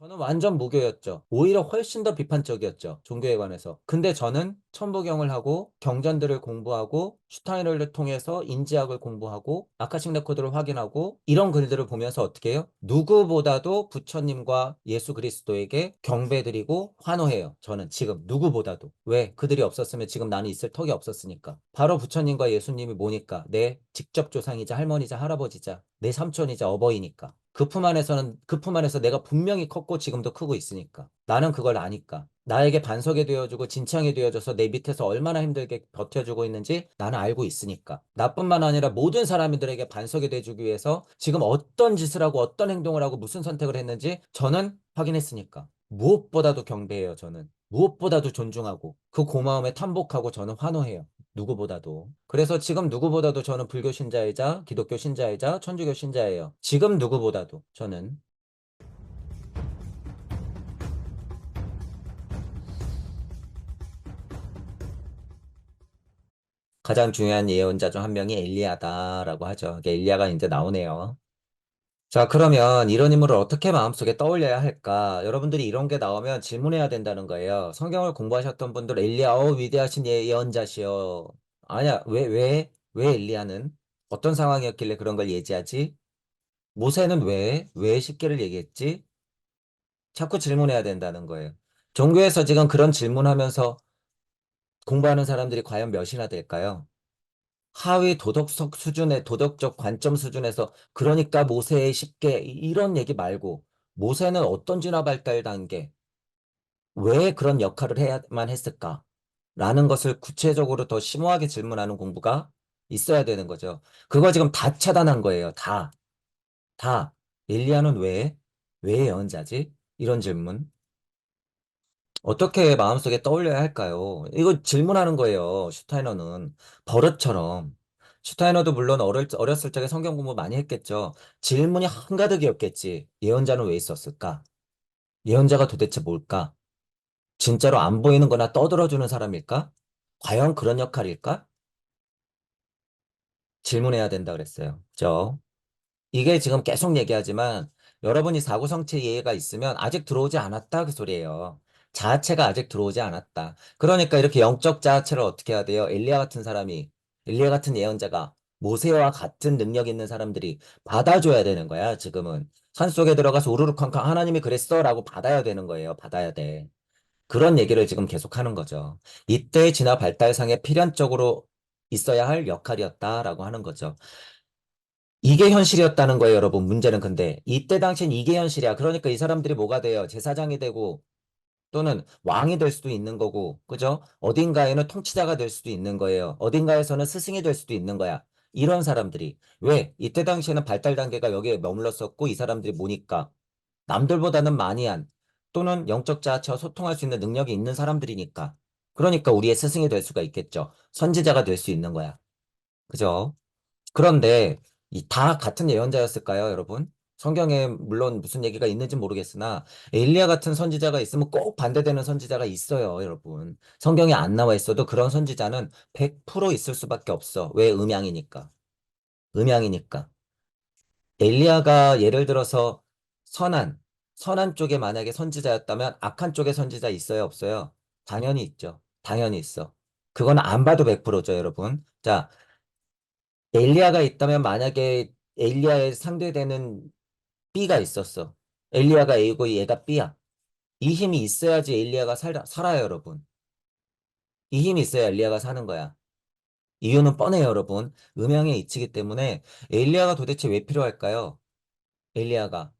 저는 완전 무교였죠. 오히려 훨씬 더 비판적이었죠. 종교에 관해서. 근데 저는 천부경을 하고 경전들을 공부하고 슈타이너를 통해서 인지학을 공부하고 아카식 레코드를 확인하고 이런 글들을 보면서 어떻게 해요? 누구보다도 부처님과 예수 그리스도에게 경배드리고 환호해요. 저는 지금 누구보다도. 왜? 그들이 없었으면 지금 나는 있을 턱이 없었으니까. 바로 부처님과 예수님이 뭐니까? 내 직접 조상이자 할머니자 할아버지자 내 삼촌이자 어버이니까. 그 품 안에서 내가 분명히 컸고 지금도 크고 있으니까. 나는 그걸 아니까. 나에게 반석이 되어주고 진창이 되어줘서 내 밑에서 얼마나 힘들게 버텨주고 있는지 나는 알고 있으니까. 나뿐만 아니라 모든 사람들에게 반석이 돼주기 위해서 지금 어떤 짓을 하고 어떤 행동을 하고 무슨 선택을 했는지 저는 확인했으니까. 무엇보다도 경배해요, 저는. 무엇보다도 존중하고 그 고마움에 탐복하고 저는 환호해요. 누구보다도. 그래서 지금 누구보다도 저는 불교 신자이자 기독교 신자이자 천주교 신자예요. 지금 누구보다도 저는. 가장 중요한 예언자 중 한 명이 엘리야다라고 하죠. 이게 엘리야가 이제 나오네요. 자, 그러면 이런 인물을 어떻게 마음속에 떠올려야 할까? 여러분들이 이런 게 나오면 질문해야 된다는 거예요. 성경을 공부하셨던 분들 엘리야, 위대하신 예언자시여. 아니야, 왜 엘리야는 어떤 상황이었길래 그런 걸 예지하지? 모세는 왜 십계를 얘기했지? 자꾸 질문해야 된다는 거예요. 종교에서 지금 그런 질문하면서 공부하는 사람들이 과연 몇이나 될까요? 하위 도덕적 수준의 도덕적 관점 수준에서 그러니까 모세의 십계 이런 얘기 말고 모세는 어떤 진화 발달 단계, 왜 그런 역할을 해야만 했을까? 라는 것을 구체적으로 더 심오하게 질문하는 공부가 있어야 되는 거죠. 그거 지금 다 차단한 거예요. 다. 엘리야는 왜 예언자지? 이런 질문. 어떻게 마음속에 떠올려야 할까요? 이거 질문하는 거예요. 슈타이너는 버릇처럼. 슈타이너도 물론 어렸을 적에 성경 공부 많이 했겠죠. 질문이 한가득이었겠지. 예언자는 왜 있었을까? 예언자가 도대체 뭘까? 진짜로 안 보이는 거나 떠들어주는 사람일까? 과연 그런 역할일까? 질문해야 된다 그랬어요. 그죠? 이게 지금 계속 얘기하지만 여러분이 사고성체 이해가 있으면 아직 들어오지 않았다 그 소리예요. 자아체가 아직 들어오지 않았다. 그러니까 이렇게 영적 자아체를 어떻게 해야 돼요? 엘리야 같은 예언자가 모세와 같은 능력 있는 사람들이 받아줘야 되는 거야, 지금은. 산속에 들어가서 우르르쾅쾅 하나님이 그랬어라고 받아야 되는 거예요. 받아야 돼. 그런 얘기를 지금 계속 하는 거죠. 이때의 진화 발달상에 필연적으로 있어야 할 역할이었다라고 하는 거죠. 이게 현실이었다는 거예요, 여러분. 문제는 근데 이때 당시엔 이게 현실이야. 그러니까 이 사람들이 뭐가 돼요? 제사장이 되고 또는 왕이 될 수도 있는 거고, 그죠? 어딘가에는 통치자가 될 수도 있는 거예요. 어딘가에서는 스승이 될 수도 있는 거야. 이런 사람들이. 왜? 이때 당시에는 발달 단계가 여기에 머물렀었고 이 사람들이 뭐니까? 남들보다는 많이 한 또는 영적 자아체와 소통할 수 있는 능력이 있는 사람들이니까. 그러니까 우리의 스승이 될 수가 있겠죠. 선지자가 될 수 있는 거야. 그죠? 그런데 이 다 같은 예언자였을까요, 여러분? 성경에 물론 무슨 얘기가 있는지 모르겠으나 엘리야 같은 선지자가 있으면 꼭 반대되는 선지자가 있어요, 여러분. 성경에 안 나와 있어도 그런 선지자는 100% 있을 수밖에 없어. 왜? 음양이니까. 음양이니까. 엘리야가 예를 들어서 선한 선한 쪽에 만약에 선지자였다면 악한 쪽에 선지자 있어요, 없어요? 당연히 있죠. 당연히 있어. 그건 안 봐도 100%죠, 여러분. 자, 엘리야가 있다면 만약에 엘리야의 상대되는 B가 있었어. 엘리야가 A고 얘가 B야. 이 힘이 있어야지 엘리야가 살아요, 여러분. 이 힘이 있어야 엘리야가 사는 거야. 이유는 뻔해요, 여러분. 음양의 이치기 때문에 엘리야가 도대체 왜 필요할까요? 엘리야가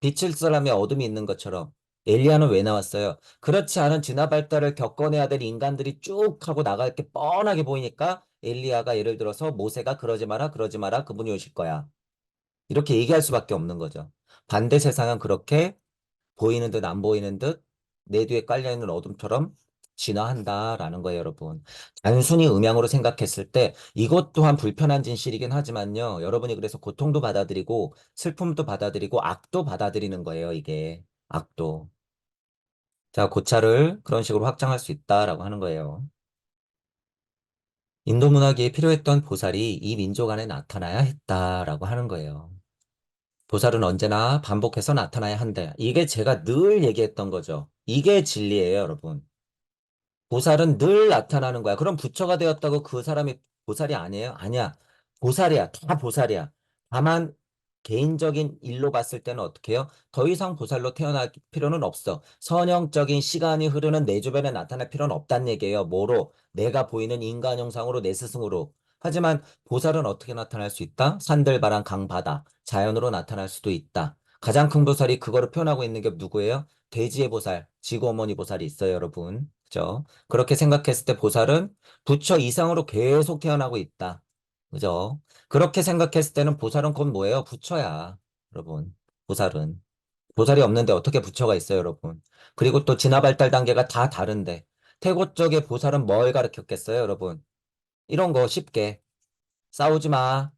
빛일 사람의 어둠이 있는 것처럼 엘리야는 왜 나왔어요? 그렇지 않은 진화 발달을 겪어내야 될 인간들이 쭉 하고 나갈 게 뻔하게 보이니까 엘리야가 예를 들어서 모세가 그러지 마라, 그러지 마라, 그분이 오실 거야. 이렇게 얘기할 수밖에 없는 거죠. 반대 세상은 그렇게 보이는 듯 안 보이는 듯 내 뒤에 깔려있는 어둠처럼 진화한다라는 거예요, 여러분. 단순히 음양으로 생각했을 때 이것 또한 불편한 진실이긴 하지만요. 여러분이 그래서 고통도 받아들이고 슬픔도 받아들이고 악도 받아들이는 거예요, 이게. 악도. 자, 고차를 그런 식으로 확장할 수 있다라고 하는 거예요. 인도 문화계에 필요했던 보살이 이 민족 안에 나타나야 했다라고 하는 거예요. 보살은 언제나 반복해서 나타나야 한다. 이게 제가 늘 얘기했던 거죠. 이게 진리예요, 여러분. 보살은 늘 나타나는 거야. 그럼 부처가 되었다고 그 사람이 보살이 아니에요? 아니야. 보살이야. 다 보살이야. 다만 개인적인 일로 봤을 때는 어떻게 해요? 더 이상 보살로 태어날 필요는 없어. 선형적인 시간이 흐르는 내 주변에 나타날 필요는 없다는 얘기예요. 뭐로? 내가 보이는 인간 형상으로 내 스승으로. 하지만 보살은 어떻게 나타날 수 있다? 산들바람 강바다. 자연으로 나타날 수도 있다. 가장 큰 보살이 그거를 표현하고 있는 게 누구예요? 대지의 보살, 지구어머니 보살이 있어요, 여러분. 그죠? 그렇게 생각했을 때 보살은 부처 이상으로 계속 태어나고 있다. 그죠? 그렇게 생각했을 때는 보살은 곧 뭐예요? 부처야. 여러분. 보살은. 보살이 없는데 어떻게 부처가 있어요, 여러분? 그리고 또 진화 발달 단계가 다 다른데. 태고 쪽의 보살은 뭘 가르쳤겠어요, 여러분? 이런 거 쉽게. 싸우지 마.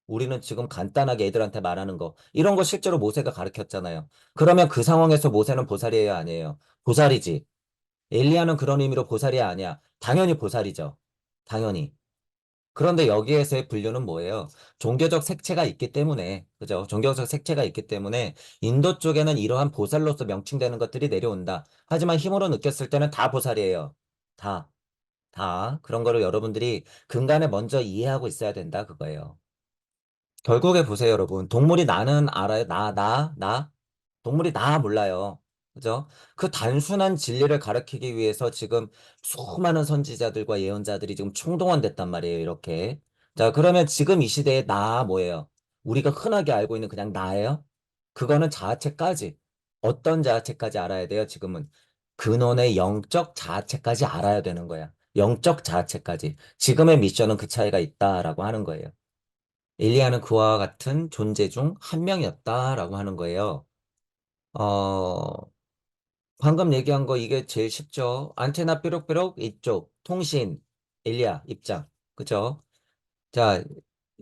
우리는 지금 간단하게 애들한테 말하는 거. 이런 거 실제로 모세가 가르쳤잖아요. 그러면 그 상황에서 모세는 보살이에요, 아니에요? 보살이지. 엘리야는 그런 의미로 보살이 아니야. 당연히 보살이죠. 당연히. 그런데 여기에서의 분류는 뭐예요? 종교적 색채가 있기 때문에, 그죠? 종교적 색채가 있기 때문에 인도 쪽에는 이러한 보살로서 명칭되는 것들이 내려온다. 하지만 힘으로 느꼈을 때는 다 보살이에요. 다, 다. 그런 거를 여러분들이 근간에 먼저 이해하고 있어야 된다. 그거예요. 결국에 보세요, 여러분. 동물이 나는 알아요? 나. 동물이 나 몰라요. 그죠? 그 단순한 진리를 가르치기 위해서 지금 수많은 선지자들과 예언자들이 지금 총동원됐단 말이에요, 이렇게. 자, 그러면 지금 이 시대에 나 뭐예요? 우리가 흔하게 알고 있는 그냥 나예요? 그거는 자아체까지. 어떤 자아체까지 알아야 돼요, 지금은? 근원의 영적 자아체까지 알아야 되는 거야. 영적 자아체까지. 지금의 미션은 그 차이가 있다라고 하는 거예요. 엘리야는 그와 같은 존재 중 한 명이었다라고 하는 거예요. 어, 방금 얘기한 거 이게 제일 쉽죠. 안테나 뾰록뾰록 이쪽, 통신, 엘리야 입장. 그죠? 자,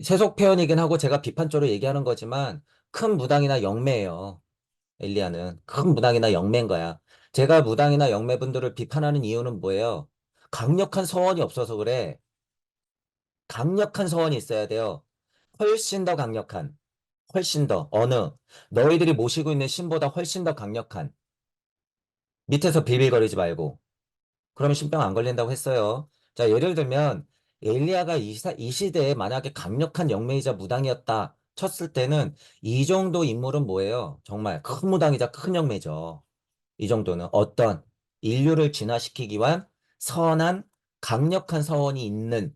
세속 표현이긴 하고 제가 비판적으로 얘기하는 거지만 큰 무당이나 영매예요. 엘리야는 큰 무당이나 영매인 거야. 제가 무당이나 영매분들을 비판하는 이유는 뭐예요? 강력한 서원이 없어서 그래. 강력한 서원이 있어야 돼요. 훨씬 더 강력한. 훨씬 더 어느 너희들이 모시고 있는 신보다 훨씬 더 강력한 밑에서 빌빌거리지 말고 그러면 신병 안 걸린다고 했어요. 자, 예를 들면 엘리야가 이 시대에 만약에 강력한 영매이자 무당이었다 쳤을 때는 이 정도 인물은 뭐예요? 정말 큰 무당이자 큰 영매죠. 이 정도는 어떤 인류를 진화시키기 위한 선한 강력한 서원이 있는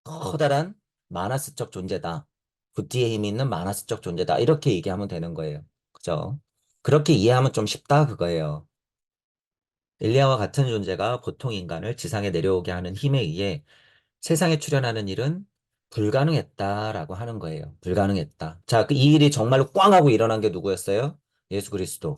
커다란 마나스적 존재다. 부티의 힘이 있는 마나스적 존재다. 이렇게 얘기하면 되는 거예요. 그죠? 그렇게 이해하면 좀 쉽다 그거예요. 엘리야와 같은 존재가 보통 인간을 지상에 내려오게 하는 힘에 의해 세상에 출현하는 일은 불가능했다라고 하는 거예요. 불가능했다. 자, 이 일이 정말로 꽝 하고 일어난 게 누구였어요? 예수 그리스도.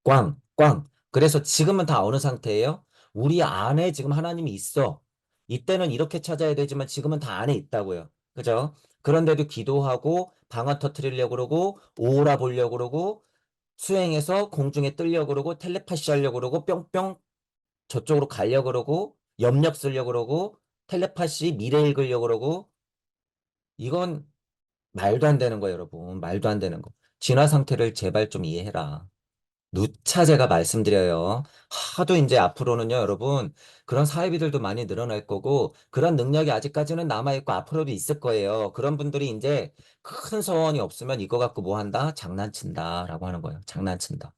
꽝, 꽝. 그래서 지금은 다 어느 상태예요? 우리 안에 지금 하나님이 있어. 이때는 이렇게 찾아야 되지만 지금은 다 안에 있다고요. 그죠? 그런데도 기도하고 방언 터트리려고 그러고 오라 보려고 그러고 수행해서 공중에 뜨려고 그러고 텔레파시 하려고 그러고 뿅뿅 저쪽으로 가려고 그러고 염력 쓰려고 그러고 텔레파시 미래 읽으려고 그러고 이건 말도 안 되는 거예요, 여러분. 말도 안 되는 거. 진화 상태를 제발 좀 이해해라. 누차 제가 말씀드려요. 하도 이제 앞으로는요, 여러분, 그런 사회비들도 많이 늘어날 거고, 그런 능력이 아직까지는 남아있고, 앞으로도 있을 거예요. 그런 분들이 이제 큰 소원이 없으면 이거 갖고 뭐 한다? 장난친다. 라고 하는 거예요. 장난친다.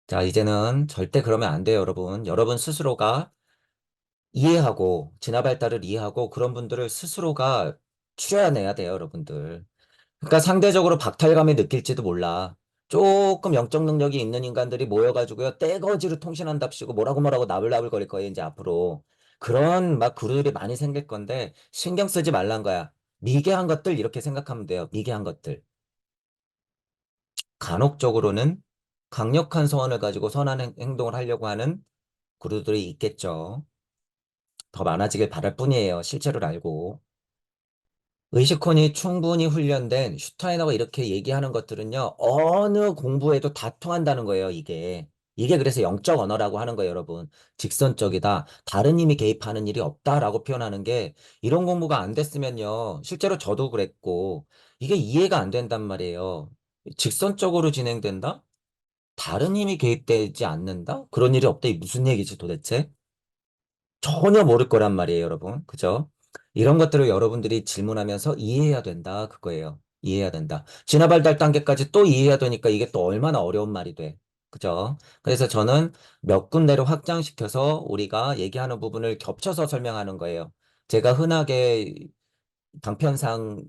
자, 이제는 절대 그러면 안 돼요, 여러분. 여러분 스스로가 이해하고, 진화 발달을 이해하고, 그런 분들을 스스로가 추려내야 돼요, 여러분들. 그러니까 상대적으로 박탈감이 느낄지도 몰라. 조금 영적 능력이 있는 인간들이 모여가지고요, 떼거지로 통신한답시고 뭐라고 뭐라고 나불나불 거릴 거예요, 이제 앞으로. 그런 막 그룹이 많이 생길 건데, 신경 쓰지 말란 거야. 미개한 것들 이렇게 생각하면 돼요, 미개한 것들. 간혹적으로는 강력한 소원을 가지고 선한 행동을 하려고 하는 그룹들이 있겠죠. 더 많아지길 바랄 뿐이에요. 실체를 알고. 의식혼이 충분히 훈련된 슈타이너가 이렇게 얘기하는 것들은요, 어느 공부에도 다 통한다는 거예요, 이게. 이게 그래서 영적 언어라고 하는 거예요, 여러분. 직선적이다. 다른 힘이 개입하는 일이 없다라고 표현하는 게 이런 공부가 안 됐으면요. 실제로 저도 그랬고 이게 이해가 안 된단 말이에요. 직선적으로 진행된다? 다른 힘이 개입되지 않는다? 그런 일이 없다. 이 무슨 얘기지 도대체? 전혀 모를 거란 말이에요, 여러분. 그죠? 이런 것들을 여러분들이 질문하면서 이해해야 된다. 그거예요. 이해해야 된다. 진화 발달 단계까지 또 이해해야 되니까 이게 또 얼마나 어려운 말이 돼. 그죠? 그래서 저는 몇 군데로 확장시켜서 우리가 얘기하는 부분을 겹쳐서 설명하는 거예요. 제가 흔하게 방편상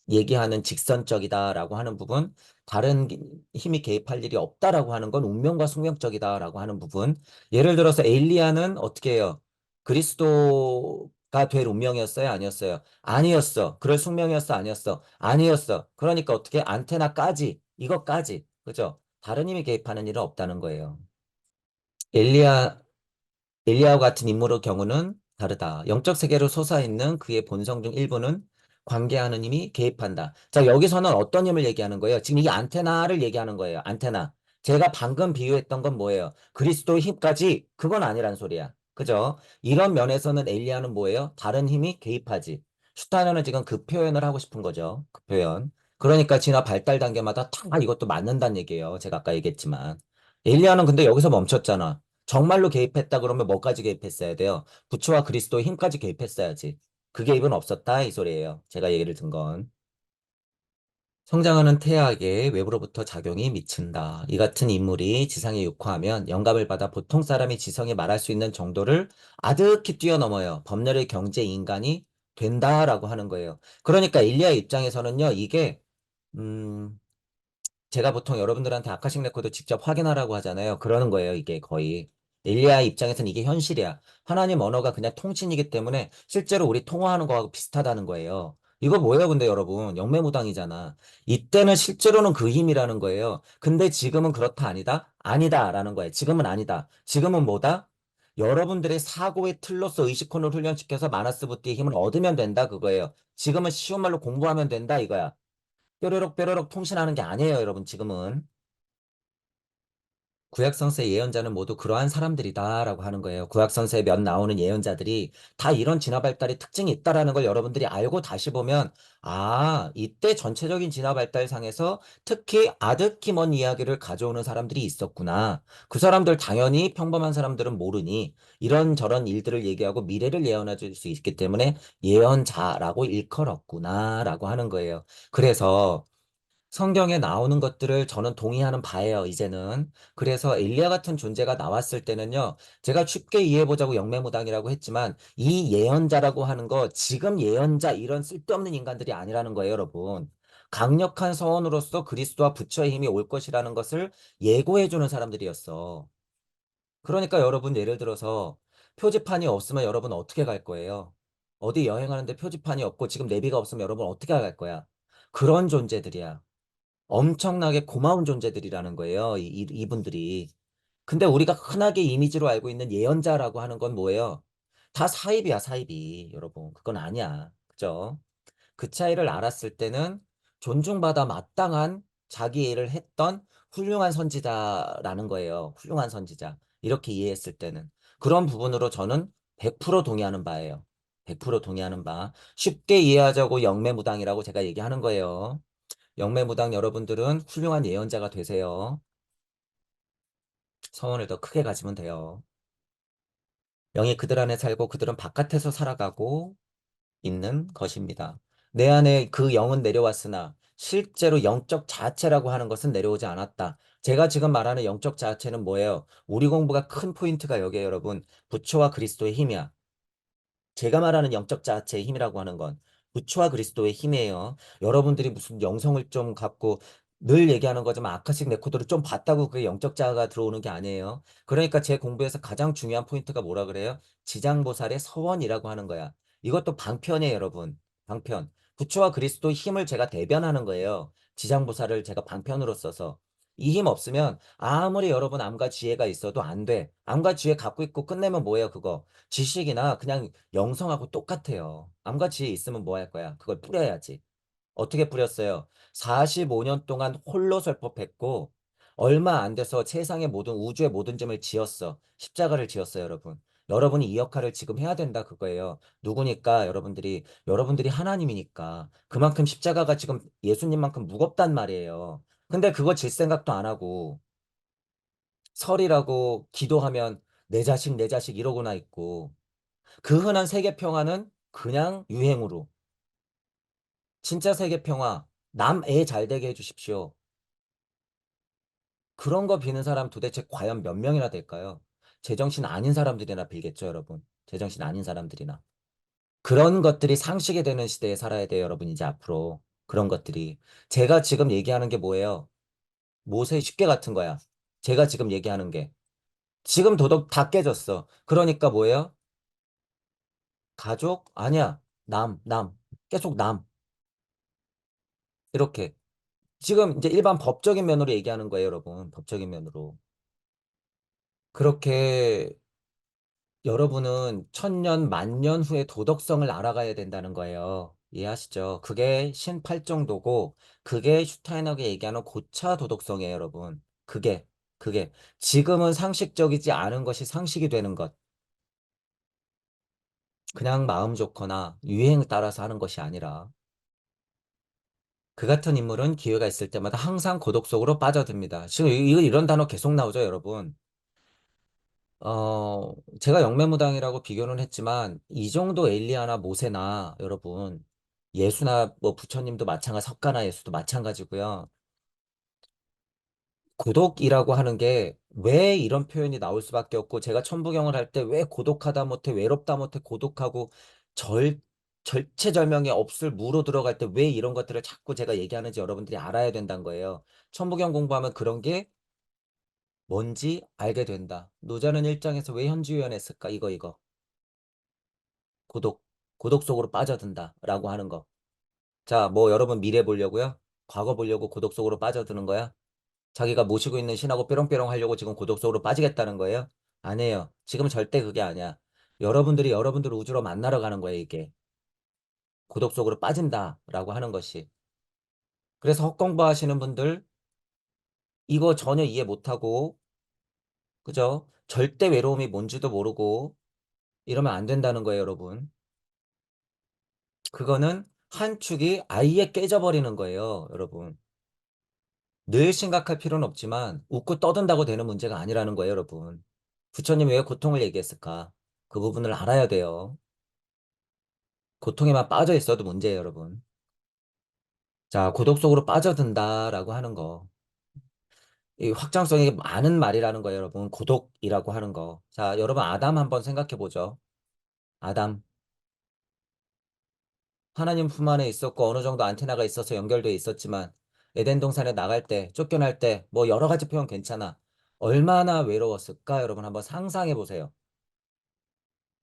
얘기하는 직선적이다라고 하는 부분, 다른 힘이 개입할 일이 없다라고 하는 건 운명과 숙명적이다라고 하는 부분. 예를 들어서 에일리아는 어떻게 해요? 그리스도가 될 운명이었어요? 아니었어요? 아니었어. 그럴 숙명이었어? 아니었어? 아니었어. 그러니까 어떻게 안테나까지, 이것까지, 그죠? 다른 힘이 개입하는 일은 없다는 거예요. 엘리야 엘리야와 같은 인물의 경우는 다르다. 영적 세계로 솟아있는 그의 본성 중 일부는 관계하는 힘이 개입한다. 자, 여기서는 어떤 힘을 얘기하는 거예요? 지금 이 안테나를 얘기하는 거예요. 안테나. 제가 방금 비유했던 건 뭐예요? 그리스도의 힘까지 그건 아니란 소리야. 그죠? 이런 면에서는 엘리야는 뭐예요? 다른 힘이 개입하지. 슈타이너는 지금 그 표현을 하고 싶은 거죠. 그 표현. 그러니까 진화 발달 단계마다 다 이것도 맞는다는 얘기예요. 제가 아까 얘기했지만. 엘리야는 근데 여기서 멈췄잖아. 정말로 개입했다 그러면 뭐까지 개입했어야 돼요? 부처와 그리스도의 힘까지 개입했어야지. 그 개입은 없었다 이 소리예요. 제가 얘기를 든 건. 성장하는 태아에게 외부로부터 작용이 미친다. 이 같은 인물이 지상에 육화하면 영감을 받아 보통 사람이 지성에 말할 수 있는 정도를 아득히 뛰어넘어요. 법률의 경제 인간이 된다라고 하는 거예요. 그러니까 일리아의 입장에서는요, 이게 음, 제가 보통 여러분들한테 아카식 레코드 직접 확인하라고 하잖아요. 그러는 거예요, 이게 거의. 엘리야 입장에서는 이게 현실이야. 하나님 언어가 그냥 통신이기 때문에 실제로 우리 통화하는 거하고 비슷하다는 거예요. 이거 뭐예요, 근데 여러분? 영매무당이잖아. 이때는 실제로는 그 힘이라는 거예요. 근데 지금은 그렇다 아니다? 아니다라는 거예요. 지금은 아니다. 지금은 뭐다? 여러분들의 사고의 틀로서 의식혼을 훈련시켜서 마나스부티의 힘을 얻으면 된다, 그거예요. 지금은 쉬운 말로 공부하면 된다, 이거야. 뾰로록 뾰로록 통신하는 게 아니에요, 여러분, 지금은. 구약성서의 예언자는 모두 그러한 사람들이다라고 하는 거예요. 구약성서에 몇 나오는 예언자들이 다 이런 진화 발달의 특징이 있다라는 걸 여러분들이 알고 다시 보면, 아, 이때 전체적인 진화 발달상에서 특히 아드키먼 이야기를 가져오는 사람들이 있었구나. 그 사람들 당연히 평범한 사람들은 모르니 이런저런 일들을 얘기하고 미래를 예언해 줄 수 있기 때문에 예언자라고 일컬었구나라고 하는 거예요. 그래서 성경에 나오는 것들을 저는 동의하는 바예요, 이제는. 그래서 엘리야 같은 존재가 나왔을 때는요, 제가 쉽게 이해해보자고 영매무당이라고 했지만, 이 예언자라고 하는 거, 지금 예언자 이런 쓸데없는 인간들이 아니라는 거예요, 여러분. 강력한 서원으로서 그리스도와 부처의 힘이 올 것이라는 것을 예고해주는 사람들이었어. 그러니까 여러분, 예를 들어서 표지판이 없으면 여러분 어떻게 갈 거예요? 어디 여행하는데 표지판이 없고 지금 내비가 없으면 여러분 어떻게 갈 거야? 그런 존재들이야. 엄청나게 고마운 존재들이라는 거예요. 이분들이. 근데 우리가 흔하게 이미지로 알고 있는 예언자라고 하는 건 뭐예요? 다 사입이야, 사입이. 여러분, 그건 아니야. 그죠? 그 차이를 알았을 때는 존중받아 마땅한 자기 일을 했던 훌륭한 선지자라는 거예요. 훌륭한 선지자. 이렇게 이해했을 때는. 그런 부분으로 저는 100% 동의하는 바예요. 100% 동의하는 바. 쉽게 이해하자고 영매무당이라고 제가 얘기하는 거예요. 영매무당 여러분들은 훌륭한 예언자가 되세요. 서원을 더 크게 가지면 돼요. 영이 그들 안에 살고 그들은 바깥에서 살아가고 있는 것입니다. 내 안에 그 영은 내려왔으나 실제로 영적 자체라고 하는 것은 내려오지 않았다. 제가 지금 말하는 영적 자체는 뭐예요? 우리 공부가 큰 포인트가 여기에요, 여러분. 부처와 그리스도의 힘이야. 제가 말하는 영적 자체의 힘이라고 하는 건 부처와 그리스도의 힘이에요. 여러분들이 무슨 영성을 좀 갖고 늘 얘기하는 거지만 아카식 레코드를 좀 봤다고 그게 영적 자아가 들어오는 게 아니에요. 그러니까 제 공부에서 가장 중요한 포인트가 뭐라 그래요? 지장보살의 서원이라고 하는 거야. 이것도 방편이에요, 여러분. 방편. 부처와 그리스도의 힘을 제가 대변하는 거예요. 지장보살을 제가 방편으로 써서. 이 힘 없으면 아무리 여러분 암과 지혜가 있어도 안 돼. 암과 지혜 갖고 있고 끝내면 뭐예요, 그거? 지식이나 그냥 영성하고 똑같아요. 암과 지혜 있으면 뭐 할 거야? 그걸 뿌려야지. 어떻게 뿌렸어요? 45년 동안 홀로 설법했고 얼마 안 돼서 세상의 모든 우주의 모든 점을 지었어. 십자가를 지었어요, 여러분. 여러분이 이 역할을 지금 해야 된다 그거예요. 누구니까 여러분들이 하나님이니까 그만큼 십자가가 지금 예수님만큼 무겁단 말이에요. 근데 그거 질 생각도 안 하고 설이라고 기도하면 내 자식 이러고나 있고 그 흔한 세계 평화는 그냥 유행으로 진짜 세계 평화 남 애 잘 되게 해주십시오. 그런 거 비는 사람 도대체 과연 몇 명이나 될까요? 제정신 아닌 사람들이나 빌겠죠, 여러분. 제정신 아닌 사람들이나. 그런 것들이 상식이 되는 시대에 살아야 돼요, 여러분, 이제 앞으로. 그런 것들이. 제가 지금 얘기하는 게 뭐예요? 모세 십계 같은 거야. 제가 지금 얘기하는 게. 지금 도덕 다 깨졌어. 그러니까 뭐예요? 가족? 아니야. 남. 계속 남. 이렇게. 지금 이제 일반 법적인 면으로 얘기하는 거예요, 여러분. 법적인 면으로. 그렇게 여러분은 천년, 만년 후의 도덕성을 알아가야 된다는 거예요. 이해하시죠? 그게 신팔정도고, 그게 슈타인하게 얘기하는 고차 도덕성이에요, 여러분. 그게. 지금은 상식적이지 않은 것이 상식이 되는 것. 그냥 마음 좋거나 유행 따라서 하는 것이 아니라, 그 같은 인물은 기회가 있을 때마다 항상 고독 속으로 빠져듭니다. 지금 이런 단어 계속 나오죠, 여러분. 제가 영매무당이라고 비교는 했지만, 이 정도 엘리야나 모세나, 여러분, 예수나 뭐 부처님도 마찬가지, 석가나 예수도 마찬가지고요. 고독이라고 하는 게 왜 이런 표현이 나올 수밖에 없고, 제가 천부경을 할 때 왜 고독하다 못해, 외롭다 못해, 고독하고, 절, 절체절명의 없을 무로 들어갈 때 왜 이런 것들을 자꾸 제가 얘기하는지 여러분들이 알아야 된다는 거예요. 천부경 공부하면 그런 게 뭔지 알게 된다. 노자는 일장에서 왜 현지유연했을까? 이거. 고독, 고독 속으로 빠져든다. 라고 하는 거. 자, 뭐 여러분 미래 보려고요? 과거 보려고 고독 속으로 빠져드는 거야? 자기가 모시고 있는 신하고 뾰롱뾰롱 하려고 지금 고독 속으로 빠지겠다는 거예요? 아니에요. 지금 절대 그게 아니야. 여러분들이 여러분들 우주로 만나러 가는 거예요, 이게. 고독 속으로 빠진다라고 하는 것이. 그래서 헛공부 하시는 분들 이거 전혀 이해 못하고, 그죠? 절대 외로움이 뭔지도 모르고 이러면 안 된다는 거예요, 여러분. 그거는 한 축이 아예 깨져버리는 거예요, 여러분. 늘 심각할 필요는 없지만 웃고 떠든다고 되는 문제가 아니라는 거예요, 여러분. 부처님이 왜 고통을 얘기했을까? 그 부분을 알아야 돼요. 고통에만 빠져 있어도 문제예요, 여러분. 자, 고독 속으로 빠져든다라고 하는 거. 이 확장성이 많은 말이라는 거예요, 여러분. 고독이라고 하는 거. 자, 여러분 아담 한번 생각해 보죠. 아담. 하나님 품 안에 있었고 어느 정도 안테나가 있어서 연결돼 있었지만 에덴 동산에 나갈 때, 쫓겨날 때 뭐 여러 가지 표현 괜찮아. 얼마나 외로웠을까? 여러분 한번 상상해 보세요.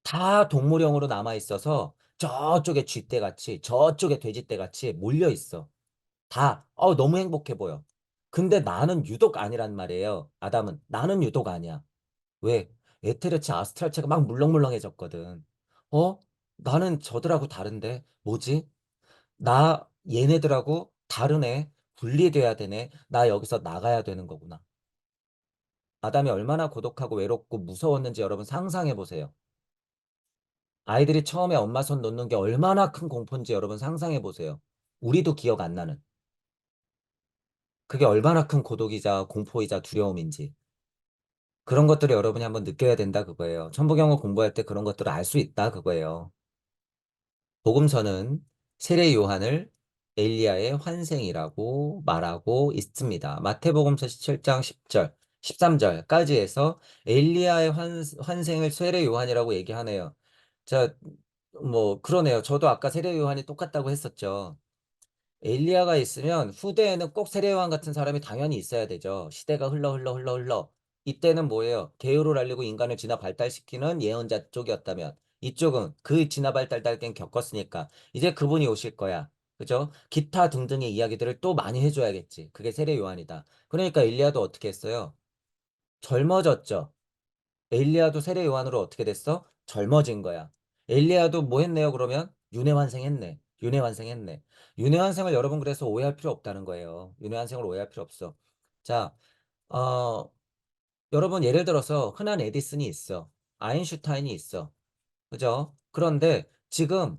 다 동물형으로 남아 있어서 저쪽에 쥐떼같이 저쪽에 돼지떼같이 몰려 있어. 다 너무 행복해 보여. 근데 나는 유독 아니란 말이에요. 아담은 나는 유독 아니야. 왜? 에테르치 아스트랄체가 막 물렁물렁해졌거든. 어? 나는 저들하고 다른데 뭐지? 나 얘네들하고 다르네. 분리돼야 되네. 나 여기서 나가야 되는 거구나. 아담이 얼마나 고독하고 외롭고 무서웠는지 여러분 상상해 보세요. 아이들이 처음에 엄마 손 놓는 게 얼마나 큰 공포인지 여러분 상상해 보세요. 우리도 기억 안 나는. 그게 얼마나 큰 고독이자 공포이자 두려움인지. 그런 것들을 여러분이 한번 느껴야 된다 그거예요. 천부경을 공부할 때 그런 것들을 알 수 있다 그거예요. 복음서는 세례 요한을 엘리야의 환생이라고 말하고 있습니다. 마태복음서 17장 10절, 13절까지 해서 엘리야의 환생을 세례 요한이라고 얘기하네요. 자, 뭐 그러네요. 저도 아까 세례 요한이 똑같다고 했었죠. 엘리야가 있으면 후대에는 꼭 세례요한 같은 사람이 당연히 있어야 되죠. 시대가 흘러. 이때는 뭐예요? 계율을 알리고 인간을 진화 발달시키는 예언자 쪽이었다면 이쪽은 그 진화 발달 단계는 겪었으니까 이제 그분이 오실 거야. 그죠? 기타 등등의 이야기들을 또 많이 해줘야겠지. 그게 세례 요한이다. 그러니까 엘리야도 어떻게 했어요? 젊어졌죠. 엘리야도 세례 요한으로 어떻게 됐어? 젊어진 거야. 엘리야도 뭐 했네요, 그러면? 윤회환생했네. 윤회환생했네. 윤회환생을 여러분 그래서 오해할 필요 없다는 거예요. 윤회환생을 오해할 필요 없어. 자, 어, 여러분 예를 들어서 흔한 에디슨이 있어. 아인슈타인이 있어. 그죠? 그런데 지금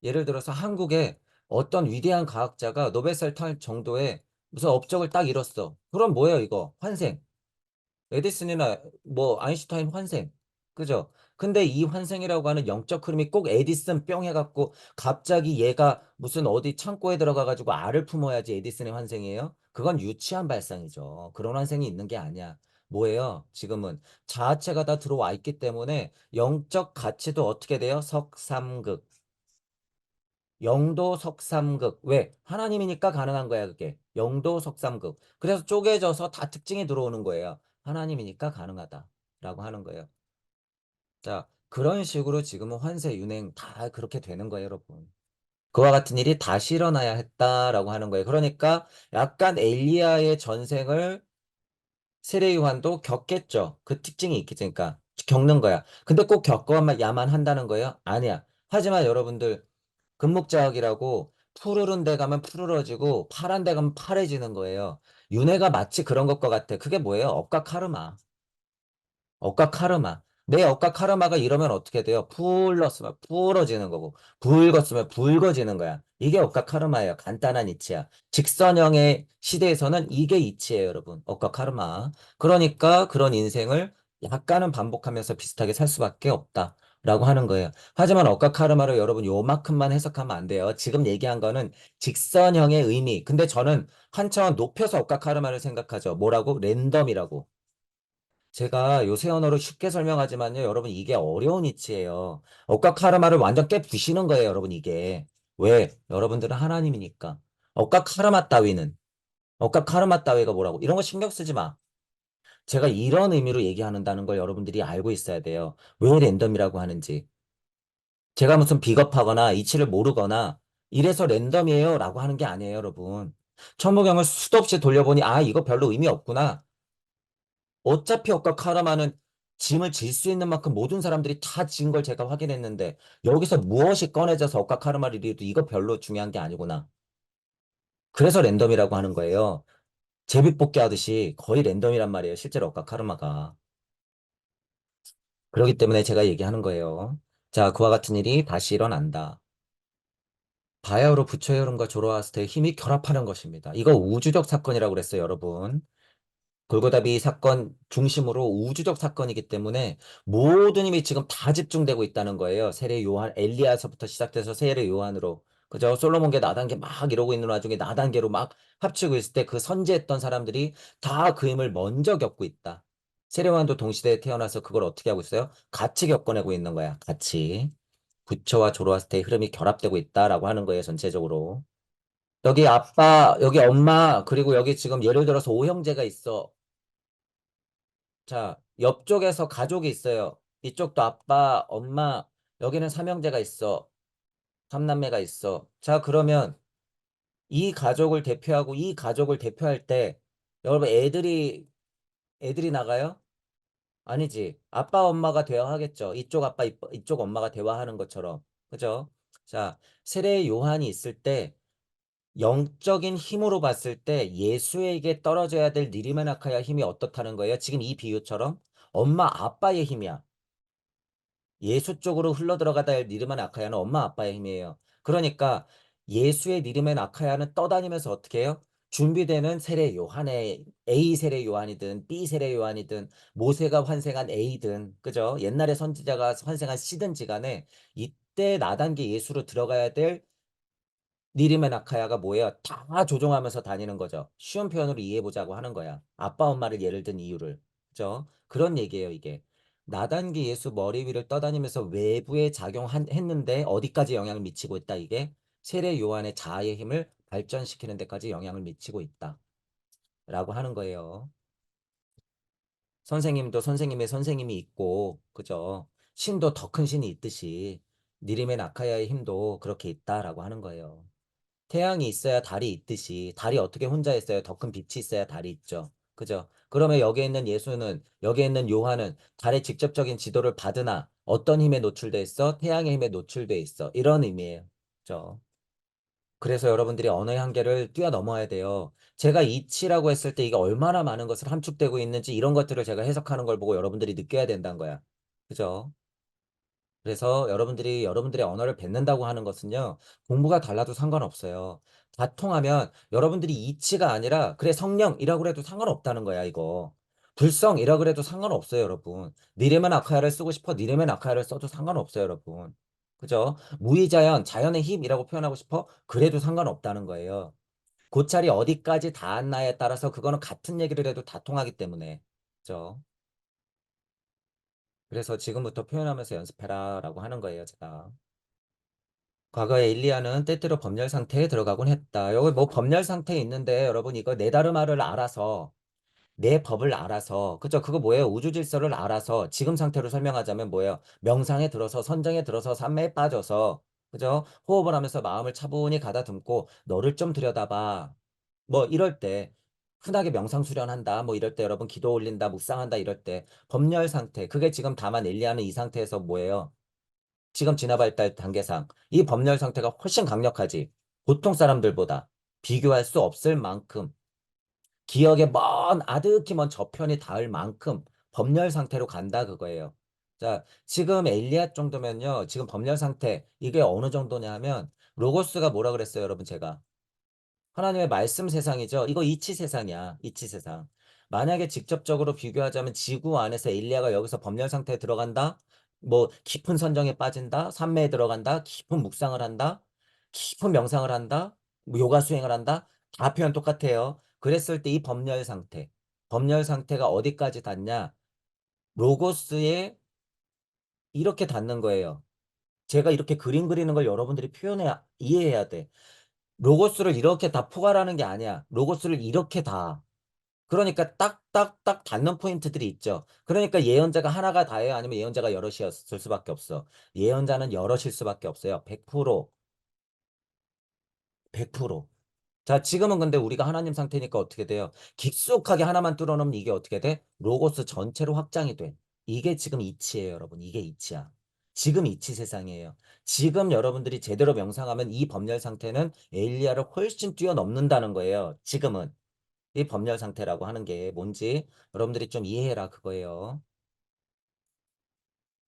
예를 들어서 한국에 어떤 위대한 과학자가 노벨상 탈 정도의 무슨 업적을 딱 이뤘어. 그럼 뭐예요, 이거? 환생. 에디슨이나 뭐 아인슈타인 환생. 그죠? 근데 이 환생이라고 하는 영적 흐름이 꼭 에디슨 뿅 해갖고 갑자기 얘가 무슨 어디 창고에 들어가가지고 알을 품어야지 에디슨의 환생이에요? 그건 유치한 발상이죠. 그런 환생이 있는 게 아니야. 뭐예요? 지금은 자아체가 다 들어와 있기 때문에 영적 가치도 어떻게 돼요? 석삼극. 영도 석삼극. 왜? 하나님이니까 가능한 거야, 그게. 영도 석삼극. 그래서 쪼개져서 다 특징이 들어오는 거예요. 하나님이니까 가능하다. 라고 하는 거예요. 자, 그런 식으로 지금은 환세, 윤행 다 그렇게 되는 거예요, 여러분. 그와 같은 일이 다시 일어나야 했다라고 하는 거예요. 그러니까 약간 엘리야의 전생을 세례 요한도 겪겠죠. 그 특징이 있겠죠. 그러니까 겪는 거야. 근데 꼭 겪어야만 한다는 거예요? 아니야. 하지만 여러분들 금묵자학이라고 푸르른 데 가면 푸르러지고 파란 데 가면 파래지는 거예요. 윤회가 마치 그런 것과 같아. 그게 뭐예요? 억과 카르마. 억과 카르마. 내 억과 카르마가 이러면 어떻게 돼요? 풀렀으면 풀어지는 거고, 붉었으면 붉어지는 거야. 이게 억과 카르마예요. 간단한 이치야. 직선형의 시대에서는 이게 이치예요, 여러분. 억과 카르마. 그러니까 그런 인생을 약간은 반복하면서 비슷하게 살 수밖에 없다. 라고 하는 거예요. 하지만 억과 카르마를 여러분 요만큼만 해석하면 안 돼요. 지금 얘기한 거는 직선형의 의미. 근데 저는 한 차원 높여서 억과 카르마를 생각하죠. 뭐라고? 랜덤이라고. 제가 요새 언어로 쉽게 설명하지만요, 여러분 이게 어려운 이치예요. 억과 카르마를 완전 깨부시는 거예요, 여러분 이게. 왜? 여러분들은 하나님이니까. 억과 카르마 따위는, 억과 카르마 따위가 뭐라고? 이런 거 신경 쓰지 마. 제가 이런 의미로 얘기하는다는 걸 여러분들이 알고 있어야 돼요. 왜 랜덤이라고 하는지. 제가 무슨 비겁하거나 이치를 모르거나 이래서 랜덤이에요 라고 하는 게 아니에요, 여러분. 천부경을 수도 없이 돌려보니, 아, 이거 별로 의미 없구나. 어차피 억과 카르마는 짐을 질 수 있는 만큼 모든 사람들이 다 진 걸 제가 확인했는데 여기서 무엇이 꺼내져서 억과 카르마를 이래도 이거 별로 중요한 게 아니구나. 그래서 랜덤이라고 하는 거예요. 제비뽑기 하듯이 거의 랜덤이란 말이에요. 실제로 억과 카르마가. 그렇기 때문에 제가 얘기하는 거예요. 자, 그와 같은 일이 다시 일어난다. 바야흐로 부처의 흐름과 조로아스터의 힘이 결합하는 것입니다. 이거 우주적 사건이라고 그랬어요, 여러분. 골고다비 사건 중심으로 우주적 사건이기 때문에 모든 힘이 지금 다 집중되고 있다는 거예요. 세례 요한, 엘리야서부터 시작돼서 세례 요한으로. 그죠? 솔로몬계 나단계 막 이러고 있는 와중에 나단계로 막 합치고 있을 때 그 선지했던 사람들이 다 그 힘을 먼저 겪고 있다. 세례 요한도 동시대에 태어나서 그걸 어떻게 하고 있어요? 같이 겪어내고 있는 거야. 같이. 부처와 조로아스터의 흐름이 결합되고 있다라고 하는 거예요. 전체적으로. 여기 아빠, 여기 엄마, 그리고 여기 지금 예를 들어서 오형제가 있어. 자, 옆쪽에서 가족이 있어요. 이쪽도 아빠, 엄마, 여기는 삼형제가 있어. 삼남매가 있어. 자, 그러면 이 가족을 대표하고 이 가족을 대표할 때 여러분 애들이 나가요? 아니지. 아빠, 엄마가 대화하겠죠. 이쪽 아빠, 이쪽 엄마가 대화하는 것처럼. 그죠? 자, 세례 요한이 있을 때 영적인 힘으로 봤을 때 예수에게 떨어져야 될 니리메나카야 힘이 어떻다는 거예요? 지금 이 비유처럼 엄마, 아빠의 힘이야. 예수 쪽으로 흘러들어가다 할 니르만 아카야는 엄마 아빠의 힘이에요. 그러니까 예수의 니르만 아카야는 떠다니면서 어떻게 해요? 준비되는 세례 요한의 A 세례 요한이든 B 세례 요한이든 모세가 환생한 A든 그죠? 옛날에 선지자가 환생한 C든지 간에 이때 나단계 예수로 들어가야 될 니르메 나카야가 뭐예요? 다 조종하면서 다니는 거죠. 쉬운 표현으로 이해해보자고 하는 거야. 아빠 엄마를 예를 든 이유를. 그죠? 그런 얘기예요, 이게. 나단기 예수 머리 위를 떠다니면서 외부에 작용했는데 어디까지 영향을 미치고 있다, 이게? 세례 요한의 자아의 힘을 발전시키는 데까지 영향을 미치고 있다. 라고 하는 거예요. 선생님도 선생님의 선생님이 있고, 그죠? 신도 더 큰 신이 있듯이 니르메 나카야의 힘도 그렇게 있다라고 하는 거예요. 태양이 있어야 달이 있듯이 달이 어떻게 혼자 있어요? 더 큰 빛이 있어야 달이 있죠. 그죠? 그러면 여기에 있는 예수는 여기에 있는 요한은 달의 직접적인 지도를 받으나 어떤 힘에 노출돼 있어? 태양의 힘에 노출돼 있어. 이런 의미예요. 그죠? 그래서 여러분들이 언어의 한계를 뛰어넘어야 돼요. 제가 이치라고 했을 때 이게 얼마나 많은 것을 함축되고 있는지 이런 것들을 제가 해석하는 걸 보고 여러분들이 느껴야 된다는 거야. 그죠? 그래서 여러분들이 여러분들의 언어를 뱉는다고 하는 것은요, 공부가 달라도 상관없어요. 다 통하면 여러분들이 이치가 아니라, 그래, 성령이라고 해도 상관없다는 거야, 이거. 불성이라고 해도 상관없어요, 여러분. 니레면 아카야를 쓰고 싶어, 니레면 아카야를 써도 상관없어요, 여러분. 그죠? 무의자연, 자연의 힘이라고 표현하고 싶어? 그래도 상관없다는 거예요. 고찰이 어디까지 닿았나에 따라서 그거는 같은 얘기를 해도 다 통하기 때문에. 그죠? 그래서 지금부터 표현하면서 연습해라라고 하는 거예요, 제가. 과거에 일리아는 때때로 법렬 상태에 들어가곤 했다. 여기 뭐 법렬 상태에 있는데 여러분 이거 네 다르마를 알아서 내 법을 알아서 그죠? 그거 뭐예요? 우주 질서를 알아서 지금 상태로 설명하자면 뭐예요? 명상에 들어서 선정에 들어서 삼매에 빠져서 그죠? 호흡을 하면서 마음을 차분히 가다듬고 너를 좀 들여다봐. 뭐 이럴 때 흔하게 명상 수련한다. 뭐 이럴 때 여러분 기도 올린다, 묵상한다 이럴 때 법렬 상태. 그게 지금 다만 엘리야는 이 상태에서 뭐예요? 지금 진화발달 단계상 이 법렬 상태가 훨씬 강력하지. 보통 사람들보다 비교할 수 없을 만큼 기억에 아득히 먼 저편이 닿을 만큼 법렬 상태로 간다 그거예요. 자, 지금 엘리앗 정도면요. 지금 법렬 상태 이게 어느 정도냐 하면 로고스가 뭐라 그랬어요, 여러분 제가. 하나님의 말씀 세상이죠. 이거 이치 세상이야. 이치 세상. 만약에 직접적으로 비교하자면 지구 안에서 엘리야가 여기서 법렬 상태에 들어간다. 뭐 깊은 선정에 빠진다. 산매에 들어간다. 깊은 묵상을 한다. 깊은 명상을 한다. 뭐 요가 수행을 한다. 다 표현 똑같아요. 그랬을 때 이 법렬 상태. 법렬 상태가 어디까지 닿냐? 로고스에 이렇게 닿는 거예요. 제가 이렇게 그림 그리는 걸 여러분들이 이해해야 돼. 로고스를 이렇게 다 포괄하는 게 아니야. 로고스를 이렇게 다. 그러니까 딱딱딱 닿는 포인트들이 있죠. 그러니까 예언자가 하나가 다예요? 아니면 예언자가 여럿이었을 수밖에 없어. 예언자는 여럿일 수밖에 없어요. 100%. 100%. 자, 지금은 근데 우리가 하나님 상태니까 어떻게 돼요? 깊숙하게 하나만 뚫어놓으면 이게 어떻게 돼? 로고스 전체로 확장이 돼. 이게 지금 이치예요, 여러분. 이게 이치야. 지금 이치 세상이에요. 지금 여러분들이 제대로 명상하면 이 법렬 상태는 엘리야를 훨씬 뛰어넘는다는 거예요. 지금은. 이 법렬 상태라고 하는 게 뭔지 여러분들이 좀 이해해라 그거예요.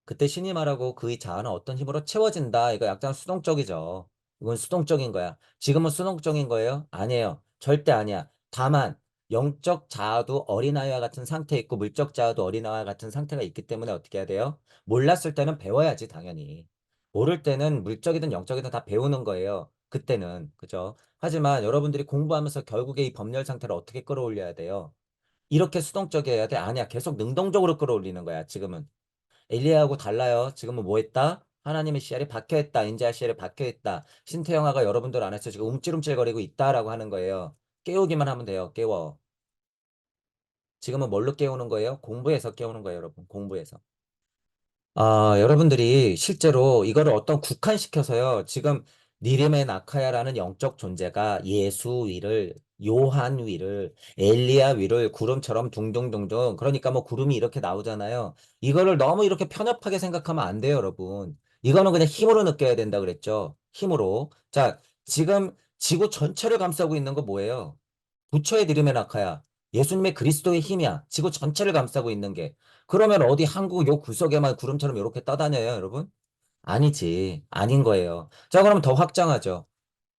그때 신이 말하고 그의 자아는 어떤 힘으로 채워진다. 이거 약간 수동적이죠. 이건 수동적인 거야. 지금은 수동적인 거예요? 아니에요. 절대 아니야. 다만 영적 자아도 어린아이와 같은 상태에 있고 물적 자아도 어린아이와 같은 상태가 있기 때문에 어떻게 해야 돼요? 몰랐을 때는 배워야지 당연히. 모를 때는 물적이든 영적이든 다 배우는 거예요. 그때는. 그죠? 하지만 여러분들이 공부하면서 결국에 이 법렬 상태를 어떻게 끌어올려야 돼요? 이렇게 수동적이어야 돼? 아니야. 계속 능동적으로 끌어올리는 거야, 지금은. 엘리야하고 달라요. 지금은 뭐 했다? 하나님의 씨알이 박혀있다. 인자의 씨알이 박혀있다. 신태영아가 여러분들 안에서 지금 움찔움찔거리고 있다라고 하는 거예요. 깨우기만 하면 돼요. 깨워. 지금은 뭘로 깨우는 거예요? 공부해서 깨우는 거예요, 여러분. 공부해서. 여러분들이 실제로 이거를 어떤 국한시켜서요. 지금 니르메 나카야라는 영적 존재가 예수 위를, 요한 위를, 엘리야 위를 구름처럼 둥둥둥둥. 그러니까 뭐 구름이 이렇게 나오잖아요. 이거를 너무 이렇게 편협하게 생각하면 안 돼요, 여러분. 이거는 그냥 힘으로 느껴야 된다 그랬죠. 힘으로. 자, 지금 지구 전체를 감싸고 있는 거 뭐예요? 부처의 니르메 나카야. 예수님의 그리스도의 힘이야. 지구 전체를 감싸고 있는 게. 그러면 어디 한국 요 구석에만 구름처럼 이렇게 떠다녀요, 여러분? 아니지. 아닌 거예요. 자, 그러면 더 확장하죠.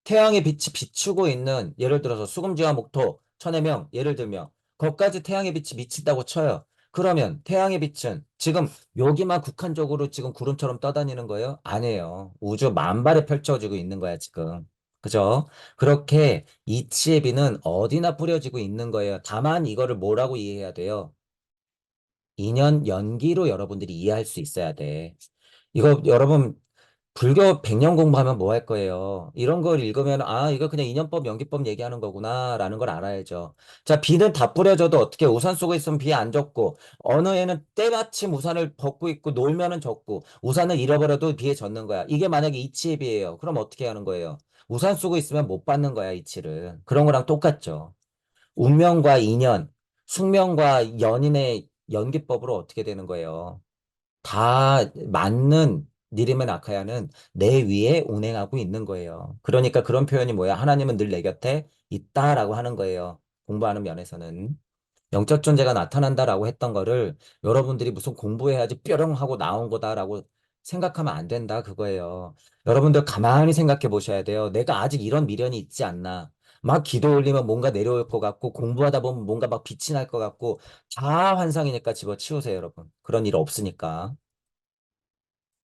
태양의 빛이 비추고 있는, 예를 들어서 수금지와 목토, 천해명, 예를 들면, 거기까지 태양의 빛이 미친다고 쳐요. 그러면 태양의 빛은 지금 여기만 국한적으로 지금 구름처럼 떠다니는 거예요? 아니에요. 우주 만발에 펼쳐지고 있는 거야, 지금. 그죠? 그렇게 이치의 비는 어디나 뿌려지고 있는 거예요. 다만 이거를 뭐라고 이해해야 돼요? 인연 연기로 여러분들이 이해할 수 있어야 돼. 이거 여러분 불교 100년 공부하면 뭐 할 거예요? 이런 걸 읽으면 이거 그냥 인연법 연기법 얘기하는 거구나라는 걸 알아야죠. 자, 비는 다 뿌려져도 어떻게 우산 속에 있으면 비 안 젖고 어느 애는 때마침 우산을 벗고 있고 놀면은 젖고 우산을 잃어버려도 비에 젖는 거야. 이게 만약에 이치의 비예요. 그럼 어떻게 하는 거예요? 우산 쓰고 있으면 못 받는 거야, 이치를. 그런 거랑 똑같죠. 운명과 인연, 숙명과 연인의 연기법으로 어떻게 되는 거예요? 다 맞는 니림은 아카야는 내 위에 운행하고 있는 거예요. 그러니까 그런 표현이 뭐야? 하나님은 늘 내 곁에 있다라고 하는 거예요. 공부하는 면에서는. 영적 존재가 나타난다라고 했던 거를 여러분들이 무슨 공부해야지 뾰롱 하고 나온 거다라고 생각하면 안 된다 그거예요. 여러분들 가만히 생각해 보셔야 돼요. 내가 아직 이런 미련이 있지 않나. 막 기도 올리면 뭔가 내려올 것 같고 공부하다 보면 뭔가 막 빛이 날 것 같고 다 환상이니까 집어치우세요, 여러분. 그런 일 없으니까.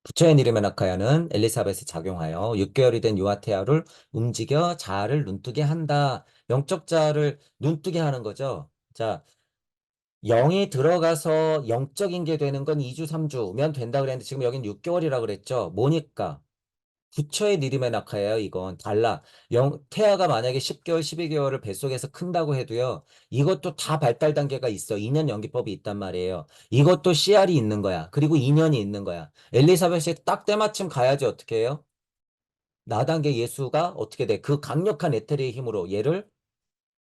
부처의 니르메나카야는 엘리사벳에 작용하여 6개월이 된 유아테아를 움직여 자아를 눈뜨게 한다. 영적 자아를 눈뜨게 하는 거죠. 자, 영이 들어가서 영적인 게 되는 건 2주, 3주면 된다 그랬는데 지금 여긴 6개월이라 그랬죠. 뭐니까? 부처의 니림의 낙하예요, 이건. 달라. 태아가 만약에 10개월, 12개월을 뱃속에서 큰다고 해도요, 이것도 다 발달 단계가 있어. 2년 연기법이 있단 말이에요. 이것도 씨알이 있는 거야. 그리고 2년이 있는 거야. 엘리사벳이 딱 때마침 가야지 어떻게 해요? 나단계 예수가 어떻게 돼? 그 강력한 에테르의 힘으로 얘를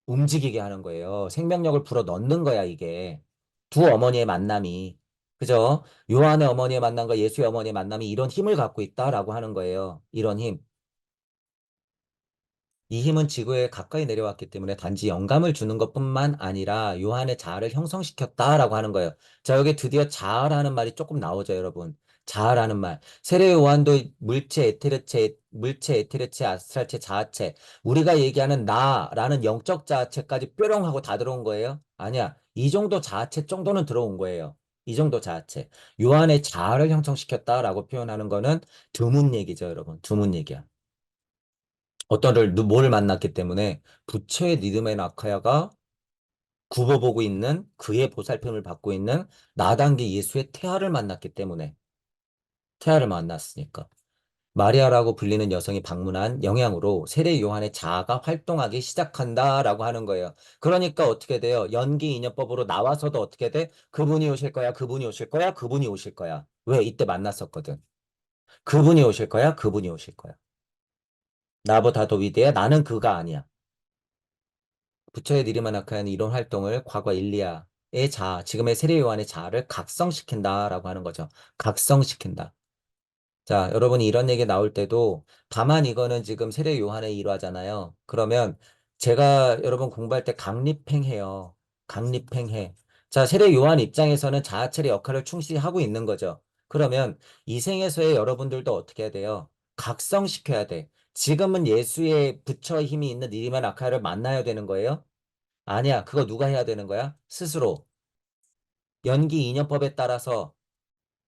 움직이게 하는 거예요. 생명력을 불어 넣는 거야, 이게. 두 어머니의 만남이. 그죠? 요한의 어머니의 만남과 예수의 어머니의 만남이 이런 힘을 갖고 있다라고 하는 거예요. 이런 힘. 이 힘은 지구에 가까이 내려왔기 때문에 단지 영감을 주는 것뿐만 아니라 요한의 자아를 형성시켰다라고 하는 거예요. 자, 여기 드디어 자아라는 말이 조금 나오죠, 여러분. 자아라는 말. 세례 요한도 물체, 에테르체, 아스트랄체, 자아체. 우리가 얘기하는 나라는 영적 자아체까지 뾰롱 하고 다 들어온 거예요? 아니야. 이 정도 자아체 정도는 들어온 거예요. 이 정도 자아체. 요한의 자아를 형성시켰다라고 표현하는 거는 드문 얘기죠, 여러분. 드문 얘기야. 뭘 만났기 때문에 부처의 니드메 나카야가 굽어보고 있는 그의 보살핌을 받고 있는 나단계 예수의 태아를 만났기 때문에 태아를 만났으니까 마리아라고 불리는 여성이 방문한 영향으로 세례 요한의 자아가 활동하기 시작한다라고 하는 거예요. 그러니까 어떻게 돼요? 연기 인연법으로 나와서도 어떻게 돼? 그분이 오실 거야, 그분이 오실 거야, 그분이 오실 거야. 왜? 이때 만났었거든. 그분이 오실 거야, 그분이 오실 거야. 나보다 더 위대해? 나는 그가 아니야. 부처의 니르마나카야는 이런 활동을 과거 일리아의 자아, 지금의 세례 요한의 자아를 각성시킨다라고 하는 거죠. 각성시킨다. 자, 여러분이 이런 얘기 나올 때도 다만 이거는 지금 세례 요한의 일화잖아요. 그러면 제가 여러분 공부할 때 강립행해요. 강립행해. 자, 세례 요한 입장에서는 자아체의 역할을 충실히 하고 있는 거죠. 그러면 이 생에서의 여러분들도 어떻게 해야 돼요? 각성시켜야 돼. 지금은 예수의 부처의 힘이 있는 니리만 아카를 만나야 되는 거예요. 아니야. 그거 누가 해야 되는 거야? 스스로. 연기 인연법에 따라서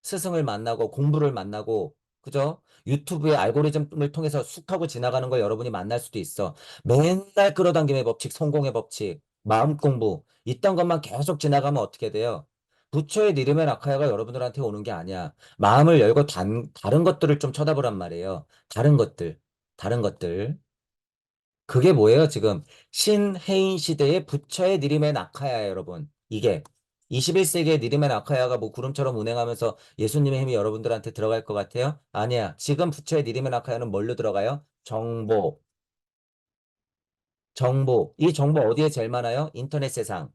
스승을 만나고 공부를 만나고, 그죠? 유튜브의 알고리즘을 통해서 쑥 하고 지나가는 걸 여러분이 만날 수도 있어. 맨날 끌어당김의 법칙, 성공의 법칙, 마음 공부, 이딴 것만 계속 지나가면 어떻게 돼요? 부처의 니르메 라카야가 여러분들한테 오는 게 아니야. 마음을 열고 다른 것들을 좀 쳐다보란 말이에요. 다른 것들, 다른 것들. 그게 뭐예요, 지금? 신해인 시대의 부처의 니림의 낙하야, 여러분. 이게 21세기의 니림의 낙하야가 뭐 구름처럼 운행하면서 예수님의 힘이 여러분들한테 들어갈 것 같아요? 아니야. 지금 부처의 니림의 낙하야는 뭘로 들어가요? 정보, 정보. 이 정보 어디에 제일 많아요? 인터넷 세상.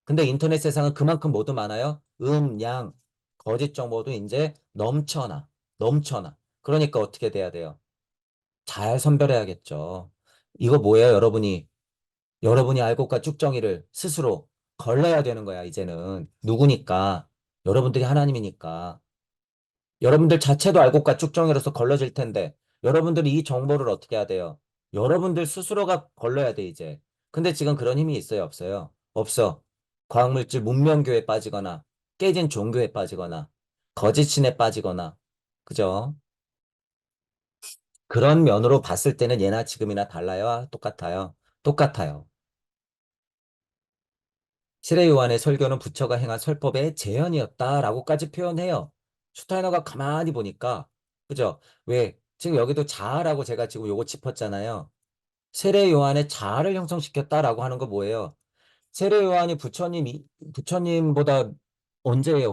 근데 인터넷 세상은 그만큼 뭐도 많아요? 양, 거짓 정보도 이제 넘쳐나. 넘쳐나. 그러니까 어떻게 돼야 돼요? 잘 선별해야겠죠. 이거 뭐예요, 여러분이 알곡과 쭉정이를 스스로 걸러야 되는 거야, 이제는. 누구니까? 여러분들이 하나님이니까. 여러분들 자체도 알곡과 쭉정이로서 걸러질 텐데, 여러분들이 이 정보를 어떻게 해야 돼요? 여러분들 스스로가 걸러야 돼, 이제. 근데 지금 그런 힘이 있어요, 없어요? 없어. 과학물질 문명교에 빠지거나, 깨진 종교에 빠지거나, 거짓신에 빠지거나, 그죠? 그런 면으로 봤을 때는 예나 지금이나 달라요? 똑같아요? 똑같아요. 시대 요한의 설교는 부처가 행한 설법의 재현이었다라고까지 표현해요. 슈타이너가 가만히 보니까, 그죠? 왜? 지금 여기도 자아라고 제가 지금 요거 짚었잖아요. 세례 요한의 자아를 형성시켰다라고 하는 거 뭐예요? 세례 요한이 부처님보다 언제예요?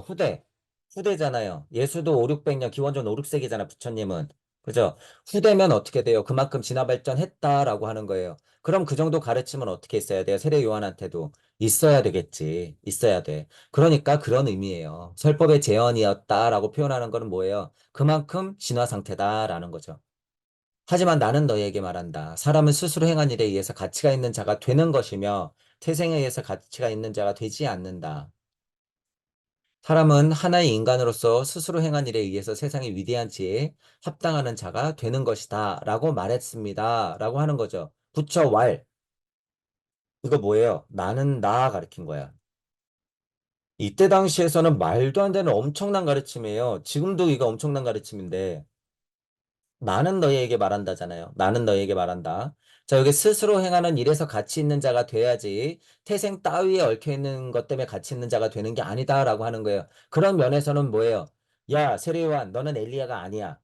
후대잖아요. 예수도 5, 600년, 기원전 5, 6세기잖아, 부처님은. 그죠? 후대면 어떻게 돼요? 그만큼 진화 발전했다라고 하는 거예요. 그럼 그 정도 가르침은 어떻게 있어야 돼요? 세례 요한한테도 있어야 되겠지. 있어야 돼. 그러니까 그런 의미예요. 설법의 재현이었다라고 표현하는 거는 뭐예요? 그만큼 진화 상태다라는 거죠. 하지만 나는 너희에게 말한다. 사람은 스스로 행한 일에 의해서 가치가 있는 자가 되는 것이며 태생에 의해서 가치가 있는 자가 되지 않는다. 사람은 하나의 인간으로서 스스로 행한 일에 의해서 세상의 위대한 지혜에 합당하는 자가 되는 것이다. 라고 말했습니다. 라고 하는 거죠. 부처 왈. 이거 뭐예요? 나는 나 가르친 거야. 이때 당시에서는 말도 안 되는 엄청난 가르침이에요. 지금도 이거 엄청난 가르침인데 나는 너희에게 말한다잖아요. 나는 너희에게 말한다. 자, 여기 스스로 행하는 일에서 가치 있는 자가 돼야지 태생 따위에 얽혀 있는 것 때문에 가치 있는 자가 되는 게 아니다라고 하는 거예요. 그런 면에서는 뭐예요? 야, 세례요한, 너는 엘리야가 아니야.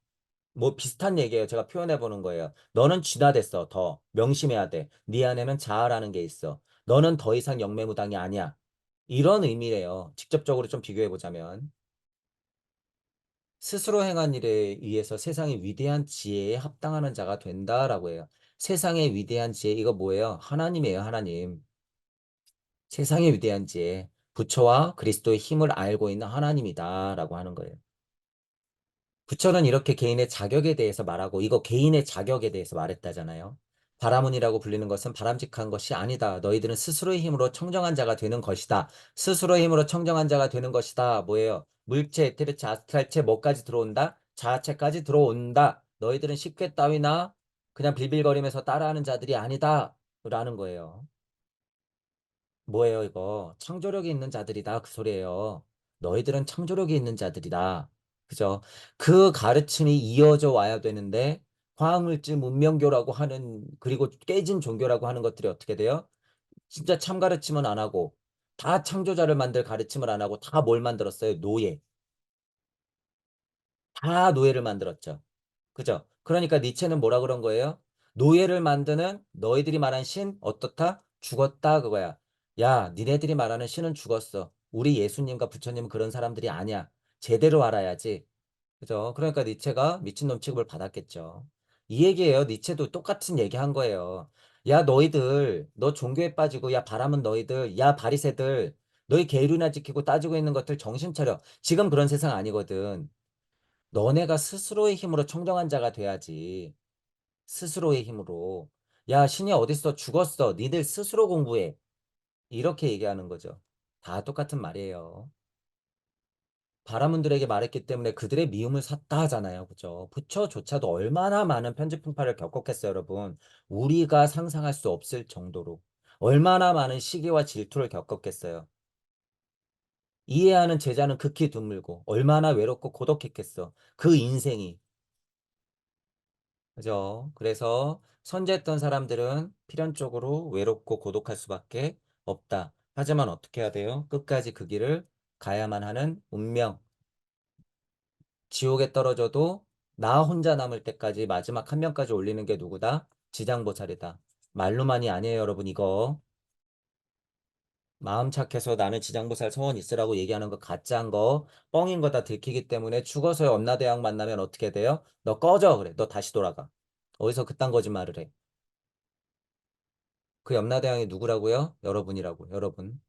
뭐 비슷한 얘기예요. 제가 표현해 보는 거예요. 너는 진화됐어. 더 명심해야 돼. 네 안에는 자아라는 게 있어. 너는 더 이상 영매무당이 아니야. 이런 의미래요. 직접적으로 좀 비교해 보자면. 스스로 행한 일에 의해서 세상의 위대한 지혜에 합당하는 자가 된다라고 해요. 세상의 위대한 지혜, 이거 뭐예요? 하나님이에요, 하나님. 세상의 위대한 지혜, 부처와 그리스도의 힘을 알고 있는 하나님이다라고 하는 거예요. 부처는 이렇게 개인의 자격에 대해서 말하고, 이거 개인의 자격에 대해서 말했다잖아요. 바라문이라고 불리는 것은 바람직한 것이 아니다. 너희들은 스스로의 힘으로 청정한 자가 되는 것이다. 스스로의 힘으로 청정한 자가 되는 것이다. 뭐예요? 물체, 에테르체, 아스트랄체 뭐까지 들어온다? 자아체까지 들어온다. 너희들은 식괴 따위나 그냥 빌빌거리면서 따라하는 자들이 아니다. 라는 거예요. 뭐예요, 이거? 창조력이 있는 자들이다. 그 소리예요. 너희들은 창조력이 있는 자들이다. 그죠? 그 가르침이 이어져 와야 되는데, 화학물질 문명교라고 하는, 그리고 깨진 종교라고 하는 것들이 어떻게 돼요? 진짜 참 가르침은 안 하고, 다 창조자를 만들 가르침을 안 하고, 다 뭘 만들었어요? 노예. 다 노예를 만들었죠. 그죠? 그러니까 니체는 뭐라 그런 거예요? 노예를 만드는 너희들이 말한 신 어떻다? 죽었다 그거야. 야, 니네들이 말하는 신은 죽었어. 우리 예수님과 부처님은 그런 사람들이 아니야. 제대로 알아야지. 그죠? 그러니까 니체가 미친놈 취급을 받았겠죠. 이 얘기예요. 니체도 똑같은 얘기 한 거예요. 야, 너희들, 너 종교에 빠지고, 야, 바람은 너희들, 야, 바리새들, 너희 계율이나 지키고 따지고 있는 것들 정신 차려. 지금 그런 세상 아니거든. 너네가 스스로의 힘으로 청정한 자가 돼야지. 스스로의 힘으로. 야, 신이 어딨어? 죽었어. 니들 스스로 공부해. 이렇게 얘기하는 거죠. 다 똑같은 말이에요. 바라문들에게 말했기 때문에 그들의 미움을 샀다 하잖아요. 그죠? 부처조차도 얼마나 많은 편집 풍파를 겪었겠어요, 여러분. 우리가 상상할 수 없을 정도로. 얼마나 많은 시기와 질투를 겪었겠어요. 이해하는 제자는 극히 드물고, 얼마나 외롭고 고독했겠어. 그 인생이. 그죠? 그래서 선지했던 사람들은 필연적으로 외롭고 고독할 수밖에 없다. 하지만 어떻게 해야 돼요? 끝까지 그 길을 가야만 하는 운명. 지옥에 떨어져도 나 혼자 남을 때까지 마지막 한 명까지 올리는 게 누구다? 지장보살이다. 말로만이 아니에요, 여러분. 이거 마음 착해서 나는 지장보살 소원 있으라고 얘기하는 거 가짜인 거 뻥인 거 다 들키기 때문에 죽어서 엄나대왕 만나면 어떻게 돼요? 너 꺼져 그래. 너 다시 돌아가. 어디서 그딴 거짓말을 해. 그 염라대왕이 누구라고요? 여러분이라고, 여러분.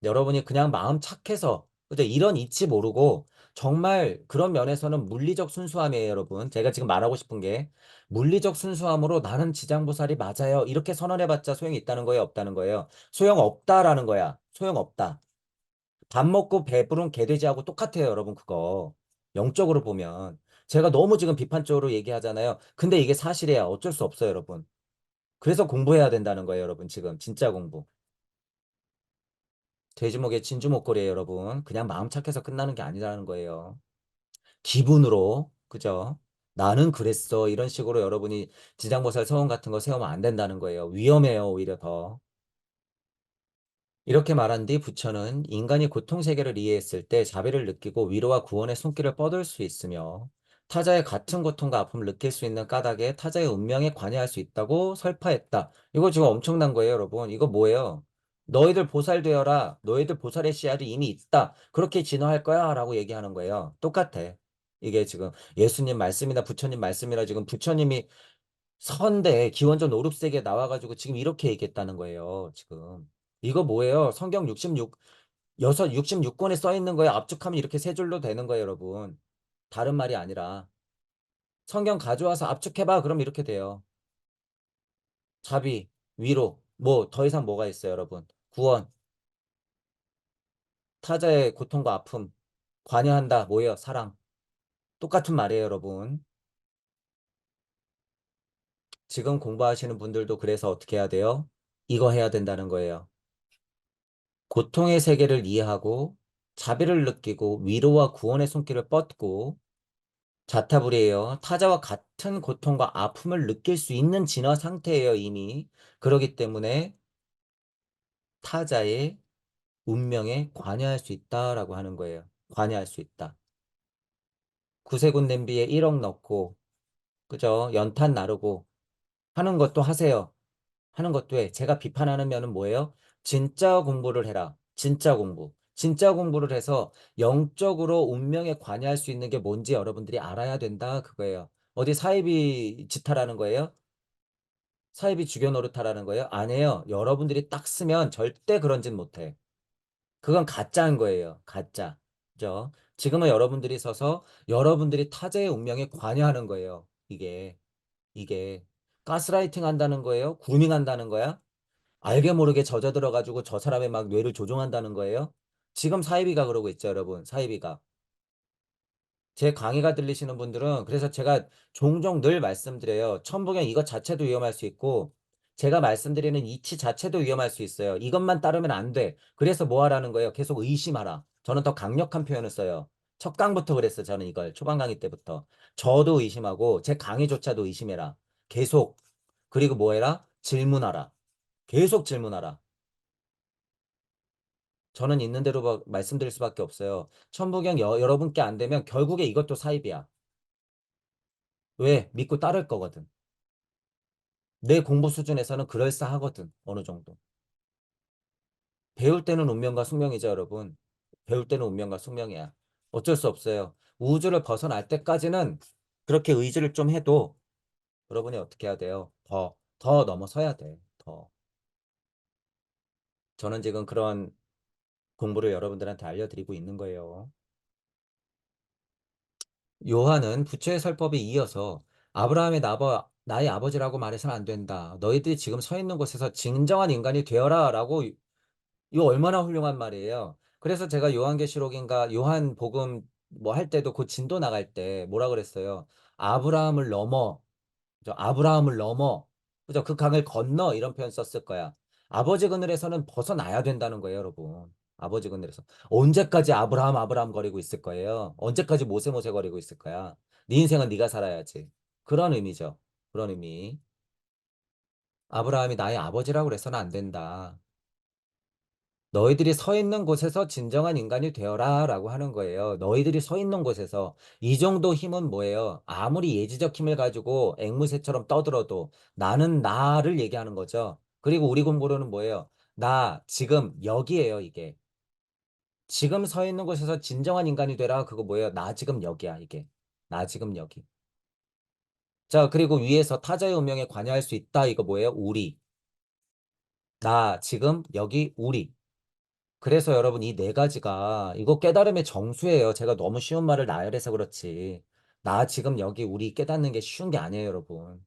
여러분이 그냥 마음 착해서, 그죠? 이런 이치 모르고, 정말 그런 면에서는 물리적 순수함이에요, 여러분. 제가 지금 말하고 싶은 게, 물리적 순수함으로 나는 지장보살이 맞아요. 이렇게 선언해봤자 소용이 있다는 거예요, 없다는 거예요? 소용없다라는 거야. 소용없다. 밥 먹고 배부른 개돼지하고 똑같아요, 여러분, 그거. 영적으로 보면. 제가 너무 지금 비판적으로 얘기하잖아요. 근데 이게 사실이야. 어쩔 수 없어요, 여러분. 그래서 공부해야 된다는 거예요, 여러분. 지금 진짜 공부. 돼지목에 진주 목걸이에요, 여러분. 그냥 마음 착해서 끝나는 게 아니라는 거예요. 기분으로, 그죠? 나는 그랬어. 이런 식으로 여러분이 지장보살 서원 같은 거 세우면 안 된다는 거예요. 위험해요, 오히려 더. 이렇게 말한 뒤 부처는 인간이 고통세계를 이해했을 때 자비를 느끼고 위로와 구원의 손길을 뻗을 수 있으며 타자의 같은 고통과 아픔을 느낄 수 있는 까닭에 타자의 운명에 관여할 수 있다고 설파했다. 이거 지금 엄청난 거예요, 여러분. 이거 뭐예요? 너희들 보살 되어라. 너희들 보살의 씨알이 이미 있다. 그렇게 진화할 거야. 라고 얘기하는 거예요. 똑같아. 이게 지금 예수님 말씀이나 부처님 말씀이나 지금 부처님이 선대 기원전 5, 6세기에 나와가지고 지금 이렇게 얘기했다는 거예요. 지금. 이거 뭐예요? 성경 66권에 써 있는 거에 압축하면 이렇게 세 줄로 되는 거예요, 여러분. 다른 말이 아니라. 성경 가져와서 압축해봐. 그럼 이렇게 돼요. 자비, 위로, 뭐, 더 이상 뭐가 있어요, 여러분? 구원, 타자의 고통과 아픔, 관여한다, 뭐예요? 사랑. 똑같은 말이에요, 여러분. 지금 공부하시는 분들도 그래서 어떻게 해야 돼요? 이거 해야 된다는 거예요. 고통의 세계를 이해하고, 자비를 느끼고, 위로와 구원의 손길을 뻗고, 자타불이에요. 타자와 같은 고통과 아픔을 느낄 수 있는 진화 상태예요, 이미. 그렇기 때문에 타자의 운명에 관여할 수 있다라고 하는 거예요. 관여할 수 있다. 구세군 냄비에 1억 넣고, 그죠? 연탄 나르고 하는 것도 하세요. 하는 것도 해. 제가 비판하는 면은 뭐예요? 진짜 공부를 해라. 진짜 공부. 진짜 공부를 해서 영적으로 운명에 관여할 수 있는 게 뭔지 여러분들이 알아야 된다. 그거예요. 어디 사이비 짓하라는 거예요? 사이비 주교 노릇하라는 거예요? 아니에요. 여러분들이 딱 쓰면 절대 그런 짓 못해. 그건 가짜인 거예요. 가짜. 그죠? 지금은 여러분들이 서서 여러분들이 타자의 운명에 관여하는 거예요. 이게 가스라이팅 한다는 거예요? 구밍 한다는 거야? 알게 모르게 젖어 들어가지고 저 사람의 막 뇌를 조종한다는 거예요? 지금 사이비가 그러고 있죠, 여러분. 사이비가. 제 강의가 들리시는 분들은 그래서 제가 종종 늘 말씀드려요. 천부경 이것 자체도 위험할 수 있고 제가 말씀드리는 이치 자체도 위험할 수 있어요. 이것만 따르면 안 돼. 그래서 뭐 하라는 거예요? 계속 의심하라. 저는 더 강력한 표현을 써요. 첫 강부터 그랬어요. 저는 이걸 초반 강의 때부터. 저도 의심하고 제 강의조차도 의심해라. 계속. 그리고 뭐 해라? 질문하라. 계속 질문하라. 저는 있는 대로 말씀드릴 수밖에 없어요. 천부경 여러분께 안 되면 결국에 이것도 사입이야. 왜? 믿고 따를 거거든. 내 공부 수준에서는 그럴싸하거든. 어느 정도. 배울 때는 운명과 숙명이죠, 여러분. 배울 때는 운명과 숙명이야. 어쩔 수 없어요. 우주를 벗어날 때까지는 그렇게 의지를 좀 해도 여러분이 어떻게 해야 돼요? 더 넘어서야 돼. 더. 저는 지금 그런 공부를 여러분들한테 알려드리고 있는 거예요. 요한은 부처의 설법에 이어서 아브라함의 나의 아버지라고 말해서는 안 된다. 너희들이 지금 서 있는 곳에서 진정한 인간이 되어라 라고 이거 얼마나 훌륭한 말이에요. 그래서 제가 요한계시록인가 요한복음 뭐 할 때도 그 진도 나갈 때 뭐라 그랬어요. 아브라함을 넘어, 그죠? 아브라함을 넘어, 그죠? 그 강을 건너 이런 표현 썼을 거야. 아버지 그늘에서는 벗어나야 된다는 거예요, 여러분. 아버지 그늘에서 언제까지 아브라함 거리고 있을 거예요? 언제까지 모세 거리고 있을 거야? 네 인생은 네가 살아야지. 그런 의미죠. 그런 의미. 아브라함이 나의 아버지라고 그래서는 안 된다. 너희들이 서 있는 곳에서 진정한 인간이 되어라 라고 하는 거예요. 너희들이 서 있는 곳에서 이 정도 힘은 뭐예요? 아무리 예지적 힘을 가지고 앵무새처럼 떠들어도 나는 나를 얘기하는 거죠. 그리고 우리 공부로는 뭐예요? 나 지금 여기에요, 이게. 지금 서 있는 곳에서 진정한 인간이 되라. 그거 뭐예요? 나 지금 여기야, 이게. 나 지금 여기. 자, 그리고 위에서 타자의 운명에 관여할 수 있다. 이거 뭐예요? 우리. 나 지금 여기 우리. 그래서 여러분 이 네 가지가 이거 깨달음의 정수예요. 제가 너무 쉬운 말을 나열해서 그렇지. 나 지금 여기 우리 깨닫는 게 쉬운 게 아니에요, 여러분.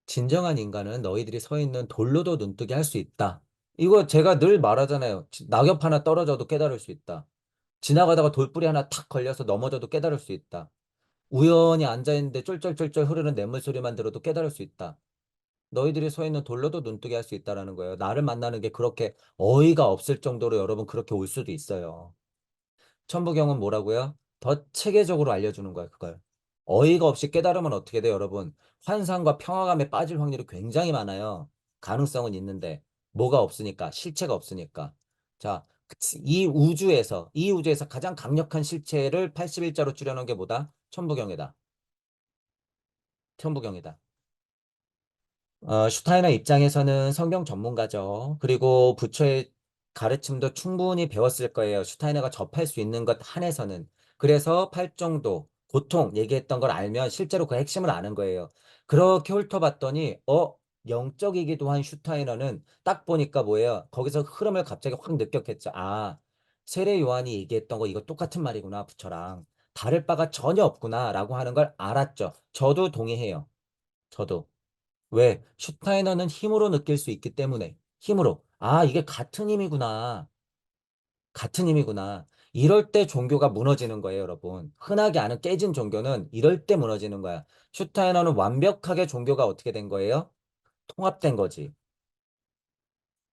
진정한 인간은 너희들이 서 있는 돌로도 눈뜨게 할 수 있다. 이거 제가 늘 말하잖아요. 낙엽 하나 떨어져도 깨달을 수 있다. 지나가다가 돌뿌리 하나 탁 걸려서 넘어져도 깨달을 수 있다. 우연히 앉아있는데 쫄쫄쫄쫄 흐르는 냇물 소리만 들어도 깨달을 수 있다. 너희들이 서 있는 돌로도 눈뜨게 할 수 있다라는 거예요. 나를 만나는 게 그렇게 어이가 없을 정도로 여러분 그렇게 올 수도 있어요. 천부경은 뭐라고요? 더 체계적으로 알려주는 거예요, 그걸. 어이가 없이 깨달으면 어떻게 돼요, 여러분? 환상과 평화감에 빠질 확률이 굉장히 많아요. 가능성은 있는데, 뭐가 없으니까, 실체가 없으니까. 자, 이 우주에서 가장 강력한 실체를 81자로 줄여놓은 게 뭐다? 천부경이다. 천부경이다. 슈타이너 입장에서는 성경 전문가죠. 그리고 부처의 가르침도 충분히 배웠을 거예요. 슈타이너가 접할 수 있는 것 한에서는. 그래서 팔정도, 고통 얘기했던 걸 알면 실제로 그 핵심을 아는 거예요. 그렇게 훑어봤더니 영적이기도 한 슈타이너는 딱 보니까 뭐예요? 거기서 흐름을 갑자기 확 느꼈겠죠. 아, 세례 요한이 얘기했던 거 이거 똑같은 말이구나, 부처랑. 다를 바가 전혀 없구나라고 하는 걸 알았죠. 저도 동의해요. 저도. 왜? 슈타이너는 힘으로 느낄 수 있기 때문에. 힘으로. 아, 이게 같은 힘이구나. 같은 힘이구나. 이럴 때 종교가 무너지는 거예요, 여러분. 흔하게 아는 깨진 종교는 이럴 때 무너지는 거야. 슈타이너는 완벽하게 종교가 어떻게 된 거예요? 통합된 거지.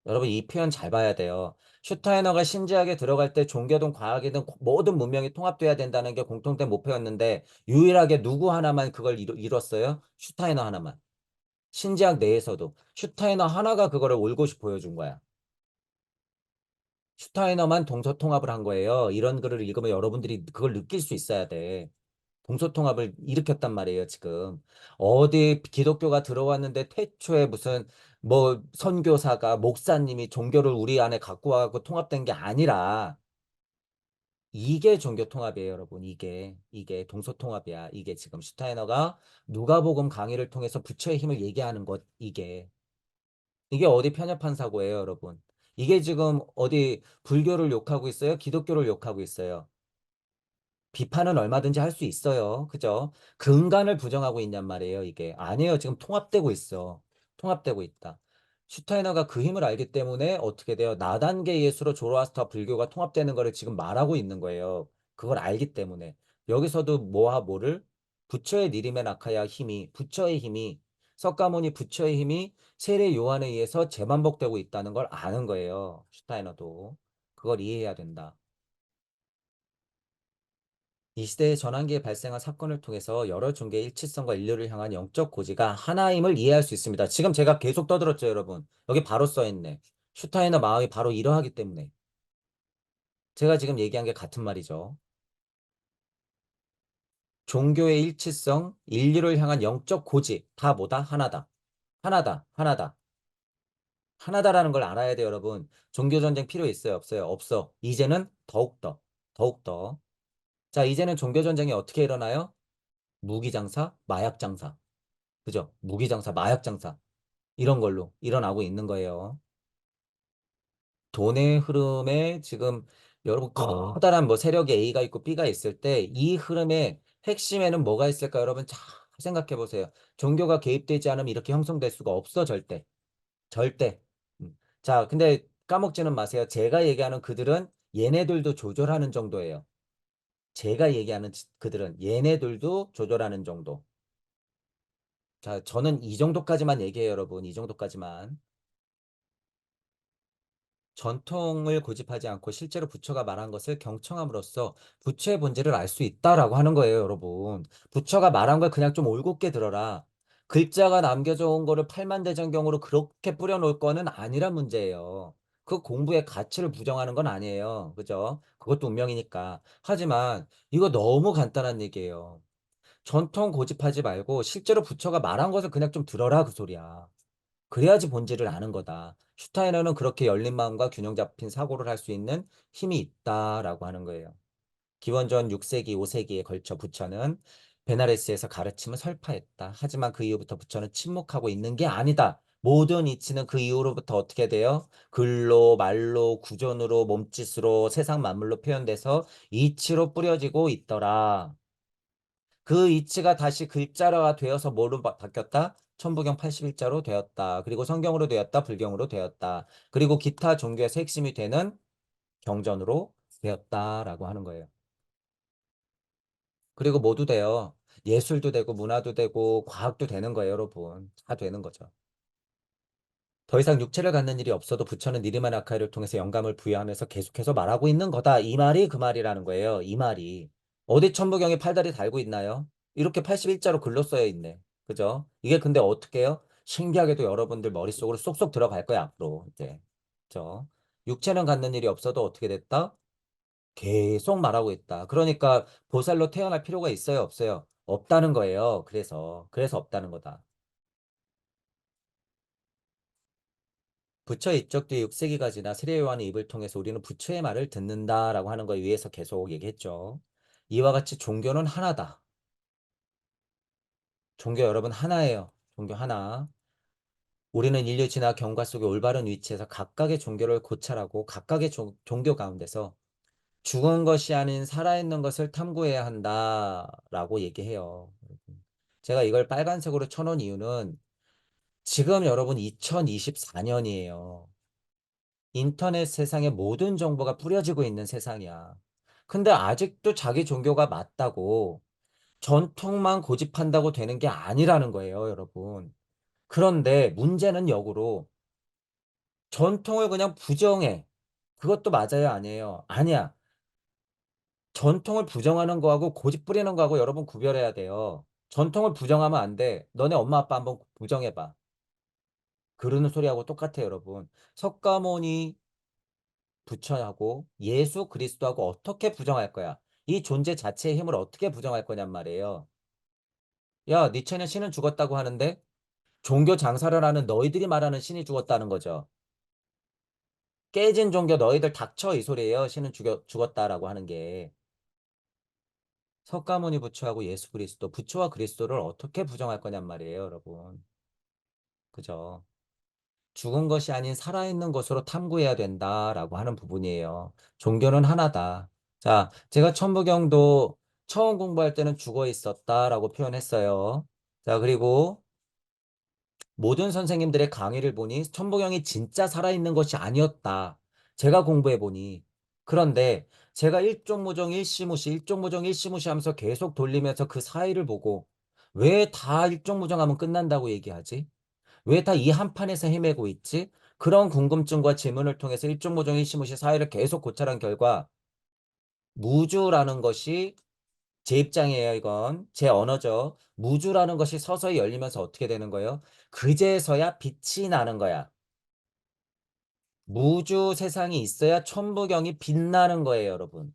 여러분, 이 표현 잘 봐야 돼요. 슈타이너가 신지학에 들어갈 때 종교든 과학이든 모든 문명이 통합돼야 된다는 게 공통된 목표였는데 유일하게 누구 하나만 그걸 이뤘어요? 슈타이너 하나만. 신지학 내에서도 슈타이너 하나가 그거를 올곧이 보여준 거야. 슈타이너만 동서통합을 한 거예요. 이런 글을 읽으면 여러분들이 그걸 느낄 수 있어야 돼. 동서통합을 일으켰단 말이에요, 지금. 어디 기독교가 들어왔는데 태초에 무슨 뭐 선교사가 목사님이 종교를 우리 안에 갖고 와서 통합된 게 아니라 이게 종교 통합이에요, 여러분. 이게 동서통합이야. 이게 지금 슈타이너가 누가복음 강의를 통해서 부처의 힘을 얘기하는 것 이게 어디 편협한 사고예요, 여러분. 이게 지금 어디 불교를 욕하고 있어요? 기독교를 욕하고 있어요. 비판은 얼마든지 할 수 있어요. 그죠? 근간을 부정하고 있냔 말이에요, 이게. 아니에요. 지금 통합되고 있어. 통합되고 있다. 슈타이너가 그 힘을 알기 때문에 어떻게 돼요? 나단계 예수로 조로아스터 불교가 통합되는 거를 지금 말하고 있는 거예요. 그걸 알기 때문에. 여기서도 뭐와 뭐를? 부처의 니림의 나카야 힘이, 부처의 힘이, 석가모니 부처의 힘이 세례 요한에 의해서 재반복되고 있다는 걸 아는 거예요. 슈타이너도. 그걸 이해해야 된다. 이 시대의 전환기에 발생한 사건을 통해서 여러 종교의 일치성과 인류를 향한 영적 고지가 하나임을 이해할 수 있습니다. 지금 제가 계속 떠들었죠, 여러분. 여기 바로 써있네. 슈타이너 마음이 바로 이러하기 때문에. 제가 지금 얘기한 게 같은 말이죠. 종교의 일치성, 인류를 향한 영적 고지, 다 뭐다? 하나다. 하나다. 하나다. 하나다라는 걸 알아야 돼요, 여러분. 종교전쟁 필요 있어요, 없어요? 없어. 이제는 더욱더. 더욱더. 자, 이제는 종교전쟁이 어떻게 일어나요? 무기장사, 마약장사. 그죠? 무기장사, 마약장사. 이런 걸로 일어나고 있는 거예요. 돈의 흐름에 지금 여러분 커다란 뭐 세력이 A가 있고 B가 있을 때 이 흐름의 핵심에는 뭐가 있을까 여러분 잘 생각해 보세요. 종교가 개입되지 않으면 이렇게 형성될 수가 없어 절대. 절대. 자, 근데 까먹지는 마세요. 제가 얘기하는 그들은 얘네들도 조절하는 정도예요. 제가 얘기하는 그들은 얘네들도 조절하는 정도. 자, 저는 이 정도까지만 얘기해요, 여러분. 이 정도까지만. 전통을 고집하지 않고 실제로 부처가 말한 것을 경청함으로써 부처의 본질을 알 수 있다라고 하는 거예요, 여러분. 부처가 말한 걸 그냥 좀 올곧게 들어라. 글자가 남겨져 온 거를 팔만대장경으로 그렇게 뿌려놓을 거는 아니란 문제예요. 그 공부의 가치를 부정하는 건 아니에요. 그죠? 그것도 운명이니까. 하지만 이거 너무 간단한 얘기예요. 전통 고집하지 말고 실제로 부처가 말한 것을 그냥 좀 들어라 그 소리야. 그래야지 본질을 아는 거다. 슈타이너는 그렇게 열린 마음과 균형 잡힌 사고를 할 수 있는 힘이 있다라고 하는 거예요. 기원전 6세기, 5세기에 걸쳐 부처는 베나레스에서 가르침을 설파했다. 하지만 그 이후부터 부처는 침묵하고 있는 게 아니다. 모든 이치는 그 이후로부터 어떻게 돼요? 글로, 말로, 구전으로, 몸짓으로, 세상 만물로 표현돼서 이치로 뿌려지고 있더라. 그 이치가 다시 글자가 되어서 뭐로 바뀌었다? 천부경 81자로 되었다. 그리고 성경으로 되었다. 불경으로 되었다. 그리고 기타 종교에서 핵심이 되는 경전으로 되었다라고 하는 거예요. 그리고 모두 돼요. 예술도 되고 문화도 되고 과학도 되는 거예요, 여러분. 다 되는 거죠. 더 이상 육체를 갖는 일이 없어도 부처는 니르만 아카이를 통해서 영감을 부여하면서 계속해서 말하고 있는 거다. 이 말이 그 말이라는 거예요. 이 말이. 어디 천부경에 팔다리 달고 있나요? 이렇게 81자로 글로 써여 있네. 그죠? 이게 근데 어떻게 해요? 신기하게도 여러분들 머릿속으로 쏙쏙 들어갈 거야, 앞으로. 이제. 그죠? 육체는 갖는 일이 없어도 어떻게 됐다? 계속 말하고 있다. 그러니까 보살로 태어날 필요가 있어요, 없어요? 없다는 거예요. 그래서 없다는 거다. 부처 입적 뒤에 6세기가 지나 세례요한의 입을 통해서 우리는 부처의 말을 듣는다라고 하는 거에 의해서 계속 얘기했죠. 이와 같이 종교는 하나다. 종교 여러분 하나예요. 종교 하나. 우리는 인류 진화 경과 속의 올바른 위치에서 각각의 종교를 고찰하고 각각의 종교 가운데서 죽은 것이 아닌 살아있는 것을 탐구해야 한다라고 얘기해요. 제가 이걸 빨간색으로 쳐놓은 이유는 지금 여러분 2024년이에요. 인터넷 세상에 모든 정보가 뿌려지고 있는 세상이야. 근데 아직도 자기 종교가 맞다고 전통만 고집한다고 되는 게 아니라는 거예요, 여러분. 그런데 문제는 역으로 전통을 그냥 부정해. 그것도 맞아요, 아니에요? 아니야. 전통을 부정하는 거하고 고집 부리는 거하고 여러분 구별해야 돼요. 전통을 부정하면 안 돼. 너네 엄마 아빠 한번 부정해봐. 그러는 소리하고 똑같아요, 여러분. 석가모니 부처하고 예수 그리스도하고 어떻게 부정할 거야? 이 존재 자체의 힘을 어떻게 부정할 거냔 말이에요. 야, 니체는 신은 죽었다고 하는데 종교 장사를 하는 너희들이 말하는 신이 죽었다는 거죠. 깨진 종교 너희들 닥쳐 이 소리예요. 신은 죽었다라고 하는 게. 석가모니 부처하고 예수 그리스도, 부처와 그리스도를 어떻게 부정할 거냔 말이에요, 여러분. 그죠? 죽은 것이 아닌 살아있는 것으로 탐구해야 된다라고 하는 부분이에요. 종교는 하나다. 자, 제가 천부경도 처음 공부할 때는 죽어 있었다라고 표현했어요. 자, 그리고 모든 선생님들의 강의를 보니 천부경이 진짜 살아있는 것이 아니었다. 제가 공부해 보니. 그런데 제가 일종무종 일시무시, 일종무종 일시무시 하면서 계속 돌리면서 그 사이를 보고 왜 다 일종무종하면 끝난다고 얘기하지? 왜 다 이 한 판에서 헤매고 있지? 그런 궁금증과 질문을 통해서 일종무종 일시무시 사이를 계속 고찰한 결과 무주라는 것이 제 입장이에요, 이건. 제 언어죠. 무주라는 것이 서서히 열리면서 어떻게 되는 거예요? 그제서야 빛이 나는 거야. 무주 세상이 있어야 천부경이 빛나는 거예요, 여러분.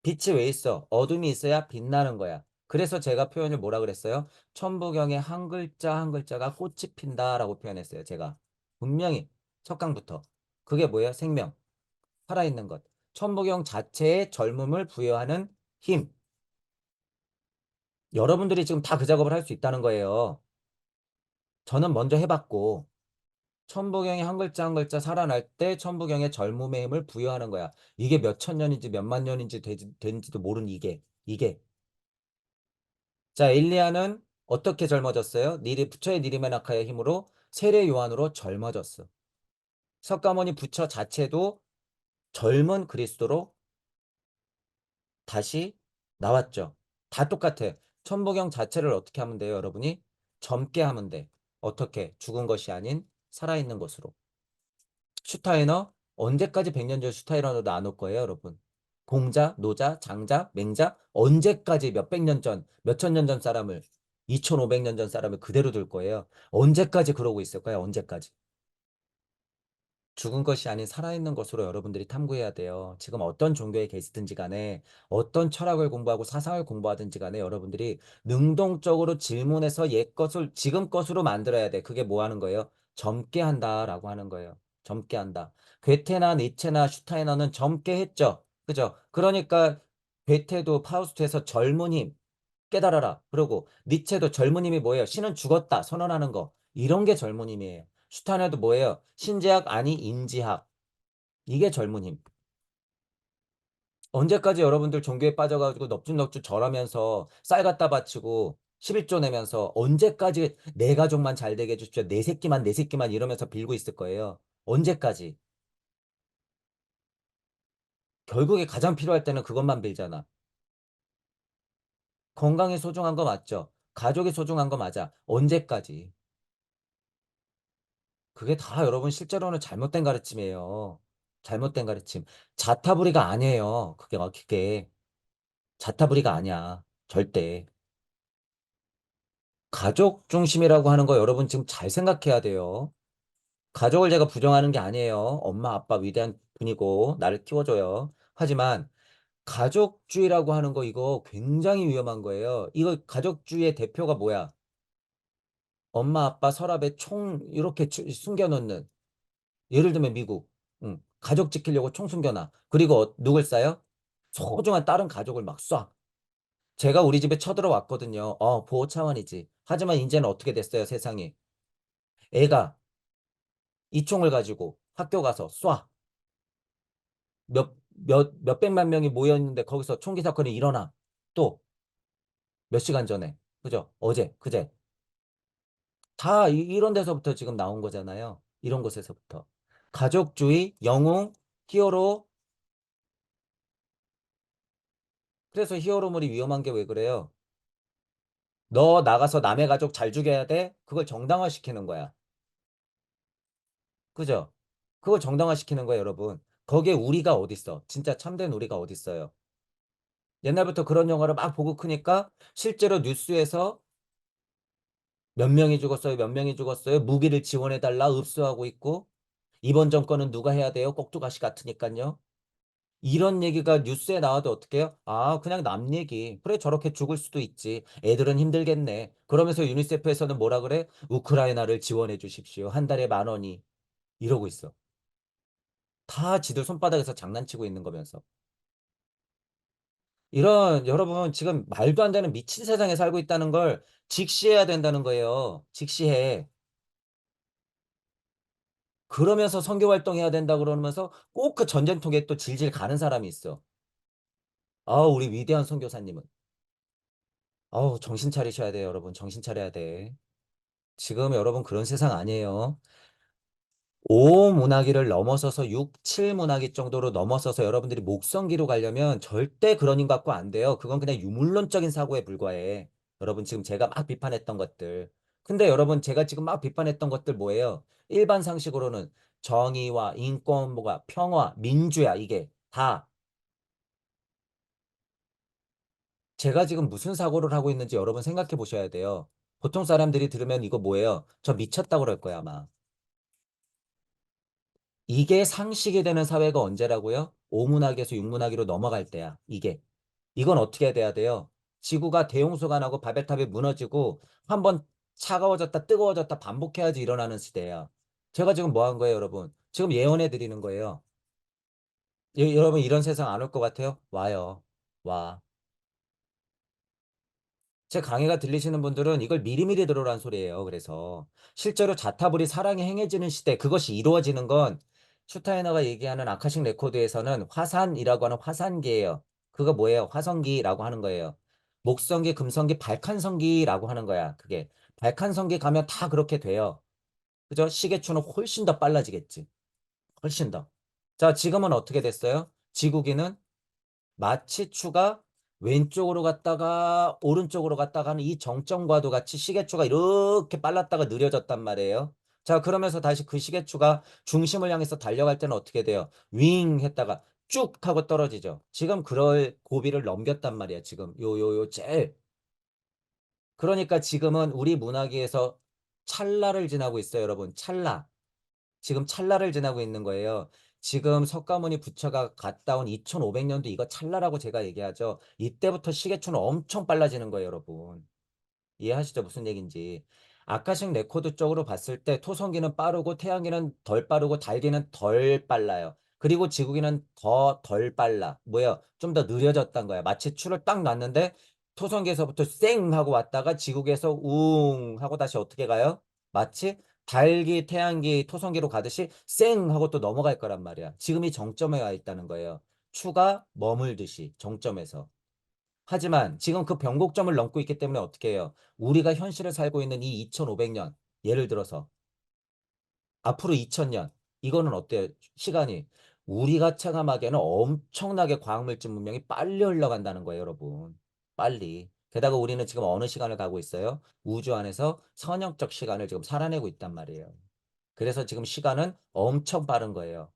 빛이 왜 있어? 어둠이 있어야 빛나는 거야. 그래서 제가 표현을 뭐라 그랬어요? 천부경의 한 글자 한 글자가 꽃이 핀다라고 표현했어요, 제가. 분명히 첫 강부터. 그게 뭐예요? 생명, 살아있는 것. 천부경 자체의 젊음을 부여하는 힘. 여러분들이 지금 다 그 작업을 할 수 있다는 거예요. 저는 먼저 해봤고, 천부경이 한 글자 한 글자 살아날 때 천부경의 젊음의 힘을 부여하는 거야. 이게 몇 천 년인지 몇 만 년인지 된지도 모르는 이게. 자, 엘리야는 어떻게 젊어졌어요? 부처의 니리메나카의 힘으로 세례 요한으로 젊어졌어. 석가모니 부처 자체도 젊은 그리스도로 다시 나왔죠. 다 똑같아. 천부경 자체를 어떻게 하면 돼요, 여러분이? 젊게 하면 돼. 어떻게? 죽은 것이 아닌 살아있는 것으로. 슈타이너 언제까지 100년 전 슈타이너도 안 올 거예요, 여러분. 공자, 노자, 장자, 맹자 언제까지 몇백 년 전, 몇천 년 전 사람을 2500년 전 사람을 그대로 둘 거예요. 언제까지 그러고 있을 거예요, 언제까지. 죽은 것이 아닌 살아있는 것으로 여러분들이 탐구해야 돼요. 지금 어떤 종교에 계시든지 간에 어떤 철학을 공부하고 사상을 공부하든지 간에 여러분들이 능동적으로 질문해서 옛 것을 지금 것으로 만들어야 돼. 그게 뭐 하는 거예요? 젊게 한다라고 하는 거예요. 젊게 한다. 괴테나 니체나 슈타이너는 젊게 했죠. 그죠? 그러니까 괴테도 파우스트에서 젊은 힘 깨달아라. 그러고 니체도 젊은 힘이 뭐예요? 신은 죽었다 선언하는 거. 이런 게 젊은 힘이에요. 슈타이너도 뭐예요? 신제학 아니 인지학. 이게 젊은 힘. 언제까지 여러분들 종교에 빠져가지고 넙죽넙죽 절하면서 쌀 갖다 바치고 11조 내면서 언제까지 내 가족만 잘 되게 해주십시오. 내 새끼만 이러면서 빌고 있을 거예요. 언제까지? 결국에 가장 필요할 때는 그것만 빌잖아. 건강이 소중한 거 맞죠? 가족이 소중한 거 맞아. 언제까지? 그게 다 여러분 실제로는 잘못된 가르침이에요. 잘못된 가르침. 자타부리가 아니에요. 그게 자타부리가 아니야. 절대. 가족 중심이라고 하는 거 여러분 지금 잘 생각해야 돼요. 가족을 제가 부정하는 게 아니에요. 엄마, 아빠 위대한 분이고 나를 키워줘요. 하지만 가족주의라고 하는 거 이거 굉장히 위험한 거예요. 이거 가족주의의 대표가 뭐야? 엄마, 아빠 서랍에 총 이렇게 숨겨놓는 예를 들면 미국. 응. 가족 지키려고 총 숨겨놔. 그리고 누굴 쏴요? 소중한 다른 가족을 막 쏴. 제가 우리 집에 쳐들어왔거든요. 보호 차원이지. 하지만 이제는 어떻게 됐어요, 세상이. 애가 이 총을 가지고 학교 가서 쏴. 몇백만 명이 모여있는데 거기서 총기 사건이 일어나. 또 몇 시간 전에. 그죠? 어제, 그제. 다 이런 데서부터 지금 나온 거잖아요. 이런 곳에서부터. 가족주의, 영웅, 히어로. 그래서 히어로물이 위험한 게 왜 그래요? 너 나가서 남의 가족 잘 죽여야 돼? 그걸 정당화시키는 거야. 그죠? 그걸 정당화시키는 거예요, 여러분. 거기에 우리가 어딨어? 진짜 참된 우리가 어딨어요? 옛날부터 그런 영화를 막 보고 크니까 실제로 뉴스에서 몇 명이 죽었어요, 몇 명이 죽었어요, 무기를 지원해달라 읍수하고 있고, 이번 정권은 누가 해야 돼요? 꼭두가시 같으니까요. 이런 얘기가 뉴스에 나와도 어떡해요? 그냥 남 얘기. 그래, 저렇게 죽을 수도 있지. 애들은 힘들겠네. 그러면서 유니세프에서는 뭐라 그래? 우크라이나를 지원해 주십시오. 한 달에 10,000원이. 이러고 있어. 다 지들 손바닥에서 장난치고 있는 거면서. 이런, 여러분, 지금 말도 안 되는 미친 세상에 살고 있다는 걸 직시해야 된다는 거예요. 직시해. 그러면서 선교 활동해야 된다 그러면서 꼭 그 전쟁통에 또 질질 가는 사람이 있어. 우리 위대한 선교사님은. 정신 차리셔야 돼요, 여러분. 정신 차려야 돼. 지금 여러분 그런 세상 아니에요. 5문화기를 넘어서서 6, 7문화기 정도로 넘어서서 여러분들이 목성기로 가려면 절대 그런 인 갖고 안 돼요. 그건 그냥 유물론적인 사고에 불과해. 여러분 지금 제가 막 비판했던 것들. 근데 여러분 제가 지금 막 비판했던 것들 뭐예요? 일반 상식으로는 정의와 인권, 뭐가 평화, 민주야 이게 다 제가 지금 무슨 사고를 하고 있는지 여러분 생각해 보셔야 돼요. 보통 사람들이 들으면 이거 뭐예요? 저 미쳤다고 그럴 거야 아마. 이게 상식이 되는 사회가 언제라고요? 오문학에서 육문학으로 넘어갈 때야. 이게. 이건 어떻게 돼야 돼요? 지구가 대홍수가 나고 바벨탑이 무너지고 한번 차가워졌다 뜨거워졌다 반복해야지 일어나는 시대야. 제가 지금 뭐 한 거예요, 여러분? 지금 예언해 드리는 거예요. 여러분 이런 세상 안 올 것 같아요? 와요. 와. 제 강의가 들리시는 분들은 이걸 미리미리 들으라는 소리예요. 그래서 실제로 자타불이 사랑이 행해지는 시대 그것이 이루어지는 건 슈타이너가 얘기하는 아카식 레코드에서는 화산이라고 하는 화산기예요. 그거 뭐예요? 화성기라고 하는 거예요. 목성기, 금성기, 발칸성기라고 하는 거야. 그게 발칸성기 가면 다 그렇게 돼요. 그죠? 시계추는 훨씬 더 빨라지겠지. 훨씬 더. 자, 지금은 어떻게 됐어요? 지구기는 마치 추가 왼쪽으로 갔다가 오른쪽으로 갔다가 하는 이 정점과도 같이 시계추가 이렇게 빨랐다가 느려졌단 말이에요. 자, 그러면서 다시 그 시계추가 중심을 향해서 달려갈 때는 어떻게 돼요? 윙 했다가 쭉 하고 떨어지죠. 지금 그럴 고비를 넘겼단 말이야. 지금 요 제일. 그러니까 지금은 우리 문화계에서 찰나를 지나고 있어요, 여러분. 찰나. 지금 찰나를 지나고 있는 거예요. 지금 석가모니 부처가 갔다 온 2500년도 이거 찰나라고 제가 얘기하죠. 이때부터 시계추는 엄청 빨라지는 거예요, 여러분. 이해하시죠? 무슨 얘기인지. 아카식 레코드 쪽으로 봤을 때 토성기는 빠르고 태양기는 덜 빠르고 달기는 덜 빨라요. 그리고 지구기는 더 덜 빨라. 뭐야? 좀 더 느려졌단 거야. 마치 추를 딱 놨는데 토성기에서부터 쌩 하고 왔다가 지구기에서 웅 하고 다시 어떻게 가요? 마치 달기, 태양기, 토성기로 가듯이 쌩 하고 또 넘어갈 거란 말이야. 지금 이 정점에 와 있다는 거예요. 추가 머물듯이 정점에서. 하지만 지금 그 변곡점을 넘고 있기 때문에 어떻게 해요? 우리가 현실을 살고 있는 이 2500년, 예를 들어서 앞으로 2000년, 이거는 어때요? 시간이. 우리가 체감하기에는 엄청나게 과학물질 문명이 빨리 흘러간다는 거예요, 여러분. 빨리. 게다가 우리는 지금 어느 시간을 가고 있어요? 우주 안에서 선형적 시간을 지금 살아내고 있단 말이에요. 그래서 지금 시간은 엄청 빠른 거예요.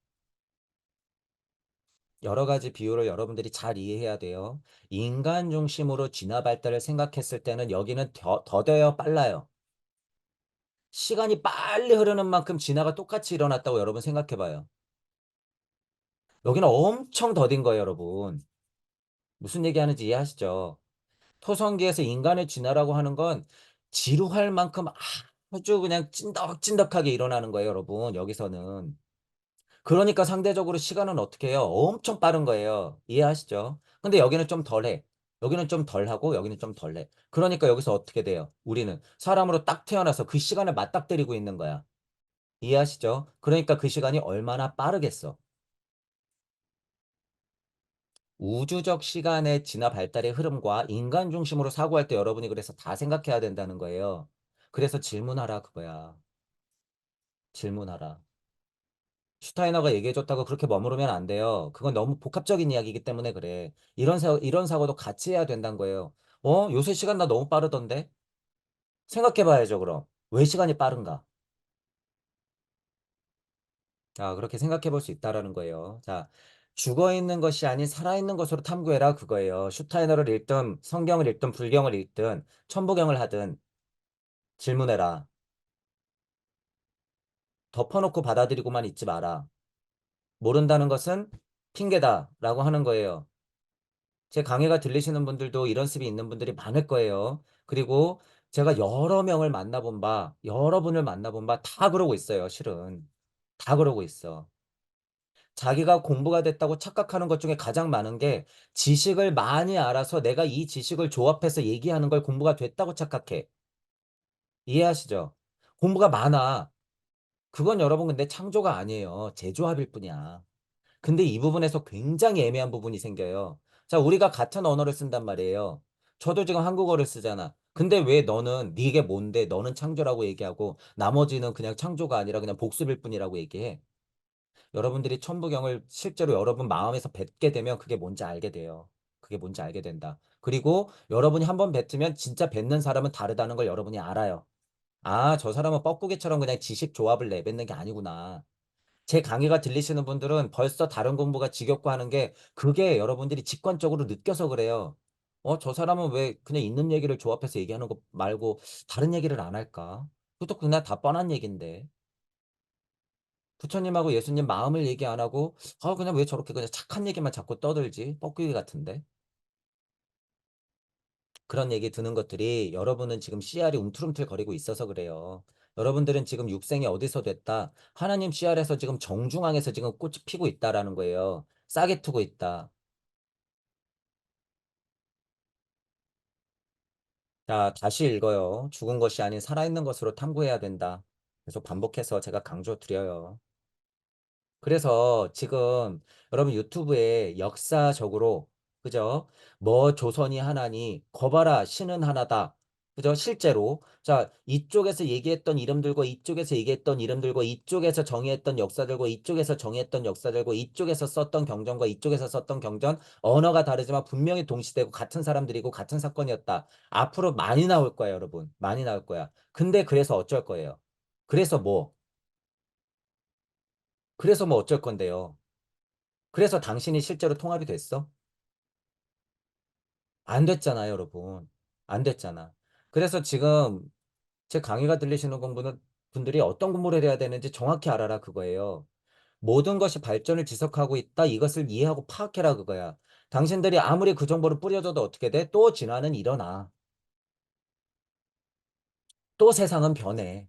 여러 가지 비율을 여러분들이 잘 이해해야 돼요. 인간 중심으로 진화 발달을 생각했을 때는 여기는 더뎌요, 빨라요. 시간이 빨리 흐르는 만큼 진화가 똑같이 일어났다고 여러분 생각해 봐요. 여기는 엄청 더딘 거예요, 여러분. 무슨 얘기하는지 이해하시죠? 토성기에서 인간의 진화라고 하는 건 지루할 만큼 아주 그냥 찐덕찐덕하게 일어나는 거예요, 여러분. 여기서는. 그러니까 상대적으로 시간은 어떻게 해요? 엄청 빠른 거예요. 이해하시죠? 근데 여기는 좀 덜해. 여기는 좀 덜하고 여기는 좀 덜해. 그러니까 여기서 어떻게 돼요? 우리는 사람으로 딱 태어나서 그 시간을 맞닥뜨리고 있는 거야. 이해하시죠? 그러니까 그 시간이 얼마나 빠르겠어. 우주적 시간의 진화 발달의 흐름과 인간 중심으로 사고할 때 여러분이 그래서 다 생각해야 된다는 거예요. 그래서 질문하라 그거야. 질문하라. 슈타이너가 얘기해줬다고 그렇게 머무르면 안 돼요. 그건 너무 복합적인 이야기이기 때문에 그래. 이런 사고도 같이 해야 된다는 거예요. 요새 시간 나 너무 빠르던데? 생각해봐야죠, 그럼. 왜 시간이 빠른가? 자, 그렇게 생각해볼 수 있다라는 거예요. 자, 죽어 있는 것이 아닌 살아있는 것으로 탐구해라 그거예요. 슈타이너를 읽든, 성경을 읽든, 불경을 읽든, 천부경을 하든 질문해라. 덮어놓고 받아들이고만 있지 마라. 모른다는 것은 핑계다라고 하는 거예요. 제 강의가 들리시는 분들도 이런 습이 있는 분들이 많을 거예요. 그리고 제가 여러 분을 만나본 바 다 그러고 있어요, 실은. 다 그러고 있어. 자기가 공부가 됐다고 착각하는 것 중에 가장 많은 게 지식을 많이 알아서 내가 이 지식을 조합해서 얘기하는 걸 공부가 됐다고 착각해. 이해하시죠? 공부가 많아. 그건 여러분 근데 창조가 아니에요. 제조합일 뿐이야. 근데 이 부분에서 굉장히 애매한 부분이 생겨요. 자, 우리가 같은 언어를 쓴단 말이에요. 저도 지금 한국어를 쓰잖아. 근데 왜 너는 네게 뭔데 너는 창조라고 얘기하고 나머지는 그냥 창조가 아니라 그냥 복습일 뿐이라고 얘기해. 여러분들이 천부경을 실제로 여러분 마음에서 뱉게 되면 그게 뭔지 알게 돼요. 그게 뭔지 알게 된다. 그리고 여러분이 한번 뱉으면 진짜 뱉는 사람은 다르다는 걸 여러분이 알아요. 아, 저 사람은 뻐꾸기처럼 그냥 지식 조합을 내뱉는 게 아니구나. 제 강의가 들리시는 분들은 벌써 다른 공부가 지겹고 하는 게 그게 여러분들이 직관적으로 느껴서 그래요. 저 사람은 왜 그냥 있는 얘기를 조합해서 얘기하는 거 말고 다른 얘기를 안 할까? 그것도 그냥 다 뻔한 얘기인데. 부처님하고 예수님 마음을 얘기 안 하고, 그냥 왜 저렇게 그냥 착한 얘기만 자꾸 떠들지? 뻐꾸기 같은데. 그런 얘기 드는 것들이 여러분은 지금 씨알이 움틀움틀 거리고 있어서 그래요. 여러분들은 지금 육생이 어디서 됐다. 하나님 씨알에서 지금 정중앙에서 지금 꽃이 피고 있다라는 거예요. 싹이 트고 있다. 자, 다시 읽어요. 죽은 것이 아닌 살아있는 것으로 탐구해야 된다. 계속 반복해서 제가 강조 드려요. 그래서 지금 여러분 유튜브에 역사적으로 그죠? 뭐 조선이 하나니 거봐라 신은 하나다. 그죠? 실제로 자 이쪽에서 얘기했던 이름들과 이쪽에서 얘기했던 이름들과 이쪽에서 정의했던 역사들과 이쪽에서 정의했던 역사들과 이쪽에서 썼던 경전과 이쪽에서 썼던 경전 언어가 다르지만 분명히 동시되고 같은 사람들이고 같은 사건이었다. 앞으로 많이 나올 거예요, 여러분. 많이 나올 거야. 근데 그래서 어쩔 거예요? 그래서 뭐? 그래서 뭐 어쩔 건데요? 그래서 당신이 실제로 통합이 됐어? 안 됐잖아요, 여러분. 안 됐잖아. 그래서 지금 제 강의가 들리시는 분들이 어떤 공부를 해야 되는지 정확히 알아라 그거예요. 모든 것이 발전을 지속하고 있다. 이것을 이해하고 파악해라 그거야. 당신들이 아무리 그 정보를 뿌려줘도 어떻게 돼? 또 진화는 일어나. 또 세상은 변해.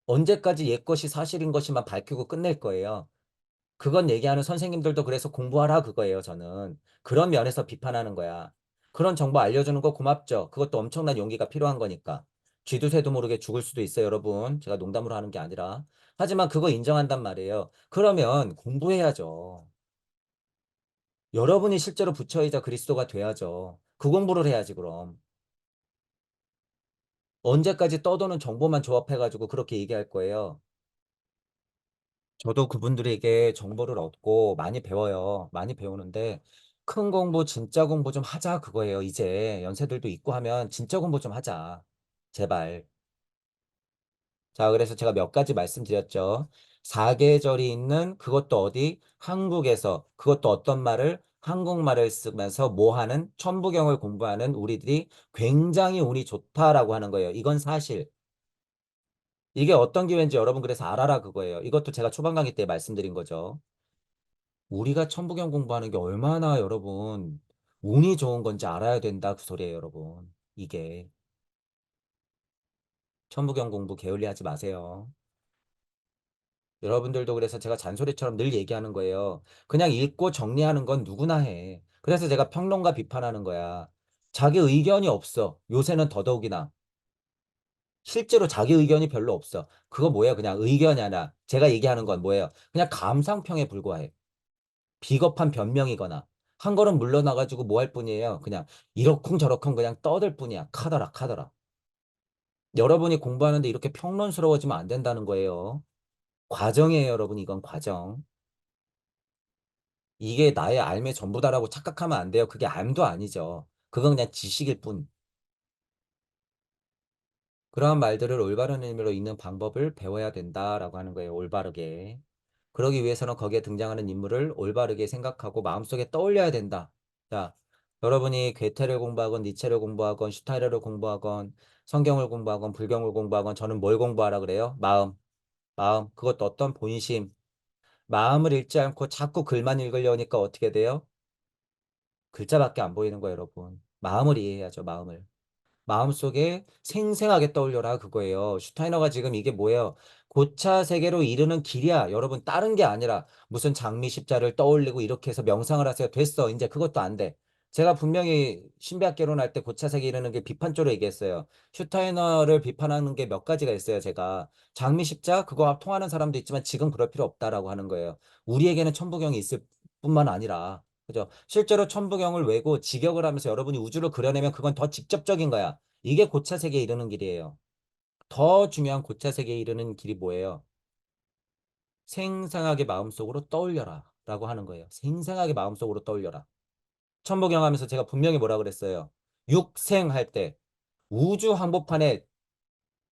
언제까지 옛 것이 사실인 것이만 밝히고 끝낼 거예요. 그건 얘기하는 선생님들도 그래서 공부하라 그거예요, 저는. 그런 면에서 비판하는 거야. 그런 정보 알려주는 거 고맙죠. 그것도 엄청난 용기가 필요한 거니까. 쥐도 새도 모르게 죽을 수도 있어요, 여러분. 제가 농담으로 하는 게 아니라. 하지만 그거 인정한단 말이에요. 그러면 공부해야죠. 여러분이 실제로 부처이자 그리스도가 돼야죠. 그 공부를 해야지, 그럼. 언제까지 떠도는 정보만 조합해가지고 그렇게 얘기할 거예요. 저도 그분들에게 정보를 얻고 많이 배워요. 많이 배우는데 큰 공부, 진짜 공부 좀 하자 그거예요. 이제 연세들도 있고 하면 진짜 공부 좀 하자. 제발. 자, 그래서 제가 몇 가지 말씀드렸죠. 사계절이 있는 그것도 어디? 한국에서 그것도 어떤 말을? 한국말을 쓰면서 뭐 하는? 천부경을 공부하는 우리들이 굉장히 운이 좋다라고 하는 거예요. 이건 사실. 이게 어떤 기회인지 여러분 그래서 알아라 그거예요. 이것도 제가 초반 강의 때 말씀드린 거죠. 우리가 천부경 공부하는 게 얼마나 여러분 운이 좋은 건지 알아야 된다 그 소리예요, 여러분. 이게 천부경 공부 게을리 하지 마세요. 여러분들도 그래서 제가 잔소리처럼 늘 얘기하는 거예요. 그냥 읽고 정리하는 건 누구나 해. 그래서 제가 평론가 비판하는 거야. 자기 의견이 없어. 요새는 더더욱이나. 실제로 자기 의견이 별로 없어. 그거 뭐예요? 그냥 의견이 아니라 제가 얘기하는 건 뭐예요? 그냥 감상평에 불과해. 비겁한 변명이거나 한 걸음 물러나가지고 뭐 할 뿐이에요. 그냥 이러쿵저러쿵 그냥 떠들 뿐이야. 카더라 카더라. 여러분이 공부하는데 이렇게 평론스러워지면 안 된다는 거예요. 과정이에요, 여러분. 이건 과정. 이게 나의 삶의 전부다라고 착각하면 안 돼요. 그게 삶도 아니죠. 그건 그냥 지식일 뿐. 그러한 말들을 올바른 의미로 읽는 방법을 배워야 된다라고 하는 거예요. 올바르게. 그러기 위해서는 거기에 등장하는 인물을 올바르게 생각하고 마음속에 떠올려야 된다. 자, 여러분이 괴테를 공부하건 니체를 공부하건 슈타이너를 공부하건 성경을 공부하건 불경을 공부하건 저는 뭘 공부하라 그래요? 마음. 마음. 그것도 어떤 본심. 마음을 읽지 않고 자꾸 글만 읽으려니까 어떻게 돼요? 글자밖에 안 보이는 거예요, 여러분. 마음을 이해해야죠, 마음을. 마음속에 생생하게 떠올려라 그거예요. 슈타이너가 지금 이게 뭐예요? 고차 세계로 이르는 길이야. 여러분 다른 게 아니라 무슨 장미 십자를 떠올리고 이렇게 해서 명상을 하세요. 됐어. 이제 그것도 안 돼. 제가 분명히 신비학 개론할 때 고차 세계 이르는 게 비판조로 얘기했어요. 슈타이너를 비판하는 게 몇 가지가 있어요. 제가 장미 십자 그거 통하는 사람도 있지만 지금 그럴 필요 없다라고 하는 거예요. 우리에게는 천부경이 있을 뿐만 아니라 그죠? 실제로 천부경을 외고 직역을 하면서 여러분이 우주를 그려내면 그건 더 직접적인 거야. 이게 고차 세계에 이르는 길이에요. 더 중요한 고차 세계에 이르는 길이 뭐예요? 생생하게 마음속으로 떠올려라 라고 하는 거예요. 생생하게 마음속으로 떠올려라. 천부경 하면서 제가 분명히 뭐라 그랬어요? 육생할 때 우주 한복판에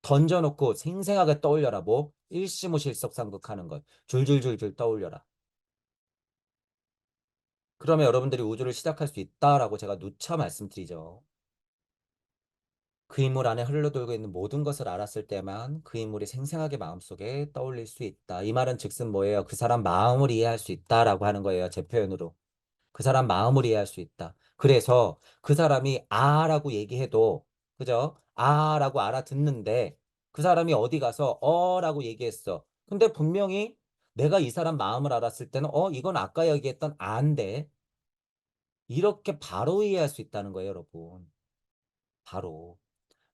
던져놓고 생생하게 떠올려라. 뭐? 일시무실석삼극하는 것. 줄줄줄줄 떠올려라. 그러면 여러분들이 우주를 시작할 수 있다라고 제가 누차 말씀드리죠. 그 인물 안에 흘러돌고 있는 모든 것을 알았을 때만 그 인물이 생생하게 마음속에 떠올릴 수 있다. 이 말은 즉슨 뭐예요? 그 사람 마음을 이해할 수 있다라고 하는 거예요. 제 표현으로. 그 사람 마음을 이해할 수 있다. 그래서 그 사람이 아라고 얘기해도 그죠? 아라고 알아듣는데 그 사람이 어디 가서 어라고 얘기했어. 근데 분명히 내가 이 사람 마음을 알았을 때는 이건 아까 얘기했던 아인데 이렇게 바로 이해할 수 있다는 거예요, 여러분. 바로.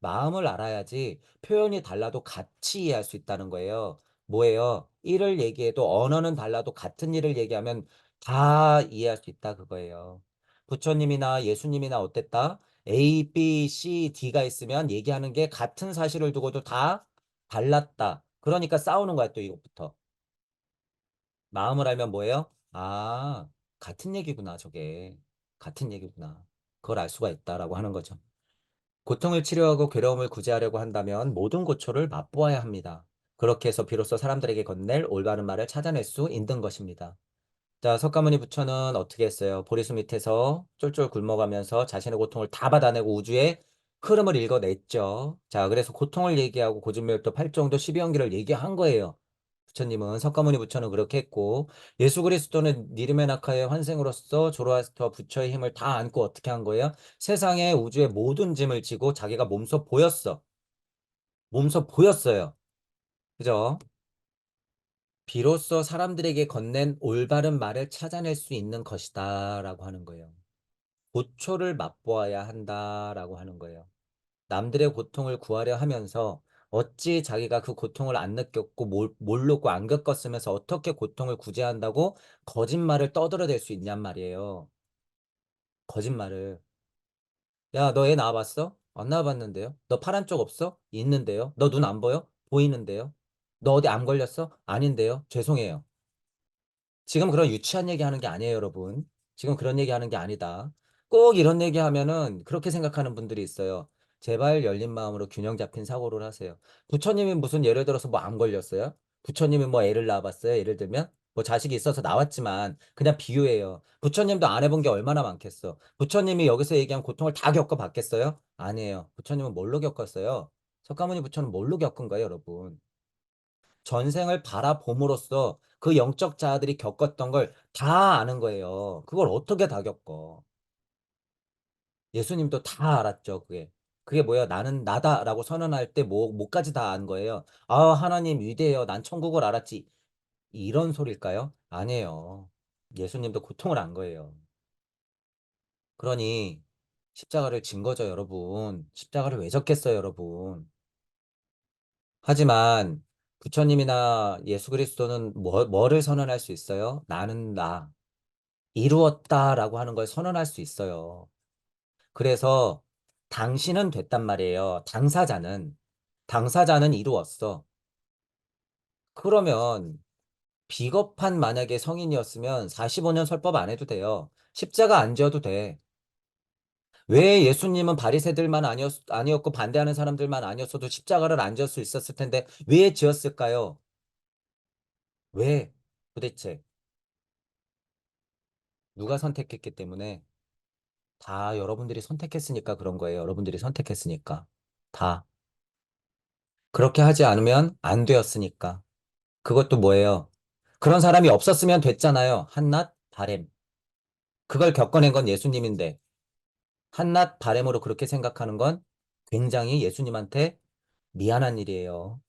마음을 알아야지 표현이 달라도 같이 이해할 수 있다는 거예요. 뭐예요? 일을 얘기해도 언어는 달라도 같은 일을 얘기하면 다 이해할 수 있다 그거예요. 부처님이나 예수님이나 어땠다? A, B, C, D가 있으면 얘기하는 게 같은 사실을 두고도 다 달랐다. 그러니까 싸우는 거야 또 이것부터. 마음을 알면 뭐예요? 아, 같은 얘기구나 저게. 같은 얘기구나. 그걸 알 수가 있다라고 하는 거죠. 고통을 치료하고 괴로움을 구제하려고 한다면 모든 고초를 맛보아야 합니다. 그렇게 해서 비로소 사람들에게 건넬 올바른 말을 찾아낼 수 있는 것입니다. 자, 석가모니 부처는 어떻게 했어요? 보리수 밑에서 쫄쫄 굶어가면서 자신의 고통을 다 받아내고 우주의 흐름을 읽어냈죠. 자, 그래서 고통을 얘기하고 고진멸도 팔정도 십이연기를 얘기한 거예요. 부처님은 석가모니 부처는 그렇게 했고 예수 그리스도는 니르메나카의 환생으로서 조로아스터 부처의 힘을 다 안고 어떻게 한 거예요? 세상의 우주의 모든 짐을 지고 자기가 몸소 보였어. 몸소 보였어요. 그죠? 비로소 사람들에게 건넨 올바른 말을 찾아낼 수 있는 것이다 라고 하는 거예요. 고초를 맛보아야 한다라고 하는 거예요. 남들의 고통을 구하려 하면서 어찌 자기가 그 고통을 안 느꼈고 모르고 안 겪었으면서 어떻게 고통을 구제한다고 거짓말을 떠들어댈 수 있냔 말이에요. 거짓말을. 야, 너 애 낳아봤어? 안 낳아봤는데요? 너 파란 쪽 없어? 있는데요? 너 눈 안 보여? 보이는데요? 너 어디 암 걸렸어? 아닌데요? 죄송해요. 지금 그런 유치한 얘기 하는 게 아니에요, 여러분. 지금 그런 얘기 하는 게 아니다. 꼭 이런 얘기 하면은 그렇게 생각하는 분들이 있어요. 제발 열린 마음으로 균형 잡힌 사고를 하세요. 부처님이 무슨 예를 들어서 뭐 암 걸렸어요? 부처님이 뭐 애를 낳아봤어요? 예를 들면? 뭐 자식이 있어서 나왔지만 그냥 비유예요. 부처님도 안 해본 게 얼마나 많겠어. 부처님이 여기서 얘기한 고통을 다 겪어봤겠어요? 아니에요. 부처님은 뭘로 겪었어요? 석가모니 부처는 뭘로 겪은 거예요, 여러분? 전생을 바라봄으로써 그 영적 자아들이 겪었던 걸 다 아는 거예요. 그걸 어떻게 다 겪어? 예수님도 다 알았죠, 그게. 그게 뭐야? 나는 나다라고 선언할 때 뭐까지 다 안 거예요. 아, 하나님 위대해요. 난 천국을 알았지. 이런 소릴까요? 아니에요. 예수님도 고통을 안 거예요. 그러니 십자가를 진 거죠, 여러분. 십자가를 왜 졌겠어요, 여러분. 하지만 부처님이나 예수 그리스도는 뭐를 선언할 수 있어요? 나는 나, 이루었다라고 하는 걸 선언할 수 있어요. 그래서 당신은 됐단 말이에요. 당사자는 이루었어. 그러면 비겁한 만약에 성인이었으면 45년 설법 안 해도 돼요. 십자가 안 지어도 돼. 왜 예수님은 바리새들만 아니었고 반대하는 사람들만 아니었어도 십자가를 안 지을 수 있었을 텐데 왜 지었을까요? 왜? 도대체 누가 선택했기 때문에 다 여러분들이 선택했으니까 그런 거예요. 여러분들이 선택했으니까. 다. 그렇게 하지 않으면 안 되었으니까. 그것도 뭐예요? 그런 사람이 없었으면 됐잖아요. 한낱 바램. 그걸 겪어낸 건 예수님인데 한낱 바램으로 그렇게 생각하는 건 굉장히 예수님한테 미안한 일이에요.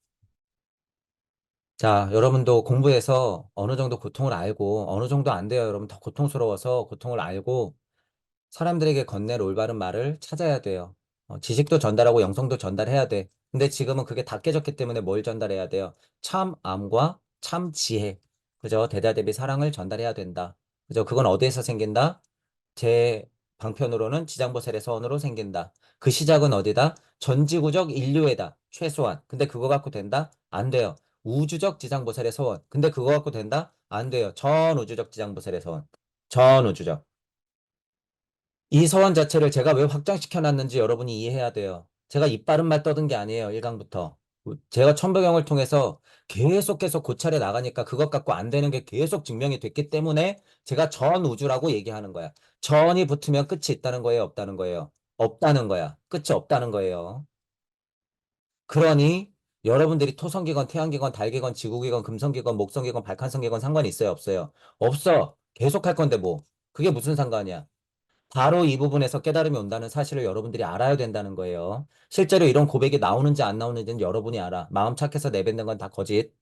자, 여러분도 공부해서 어느 정도 고통을 알고 어느 정도 안 돼요. 여러분 더 고통스러워서 고통을 알고 사람들에게 건넬 올바른 말을 찾아야 돼요. 지식도 전달하고 영성도 전달해야 돼. 근데 지금은 그게 다 깨졌기 때문에 뭘 전달해야 돼요? 참암과 참지혜. 그죠? 대다대비 사랑을 전달해야 된다. 그죠? 그건 어디에서 생긴다? 제 방편으로는 지장보살의 서원으로 생긴다. 그 시작은 어디다? 전지구적 인류애다. 최소한. 근데 그거 갖고 된다? 안 돼요. 우주적 지장보살의 서원. 근데 그거 갖고 된다? 안 돼요. 전우주적 지장보살의 서원. 전우주적. 이 서원 자체를 제가 왜 확장시켜 놨는지 여러분이 이해해야 돼요. 제가 입 바른 말 떠든 게 아니에요. 1강부터. 제가 천부경을 통해서 계속해서 고찰해 나가니까 그것 갖고 안 되는 게 계속 증명이 됐기 때문에 제가 전 우주라고 얘기하는 거야. 전이 붙으면 끝이 있다는 거예요, 없다는 거예요? 없다는 거야. 끝이 없다는 거예요. 그러니 여러분들이 토성기건, 태양기건, 달기건, 지구기건, 금성기건, 목성기건, 발칸성기건 상관이 있어요, 없어요? 없어. 계속 할 건데 뭐. 그게 무슨 상관이야? 바로 이 부분에서 깨달음이 온다는 사실을 여러분들이 알아야 된다는 거예요. 실제로 이런 고백이 나오는지 안 나오는지는 여러분이 알아. 마음 착해서 내뱉는 건 다 거짓.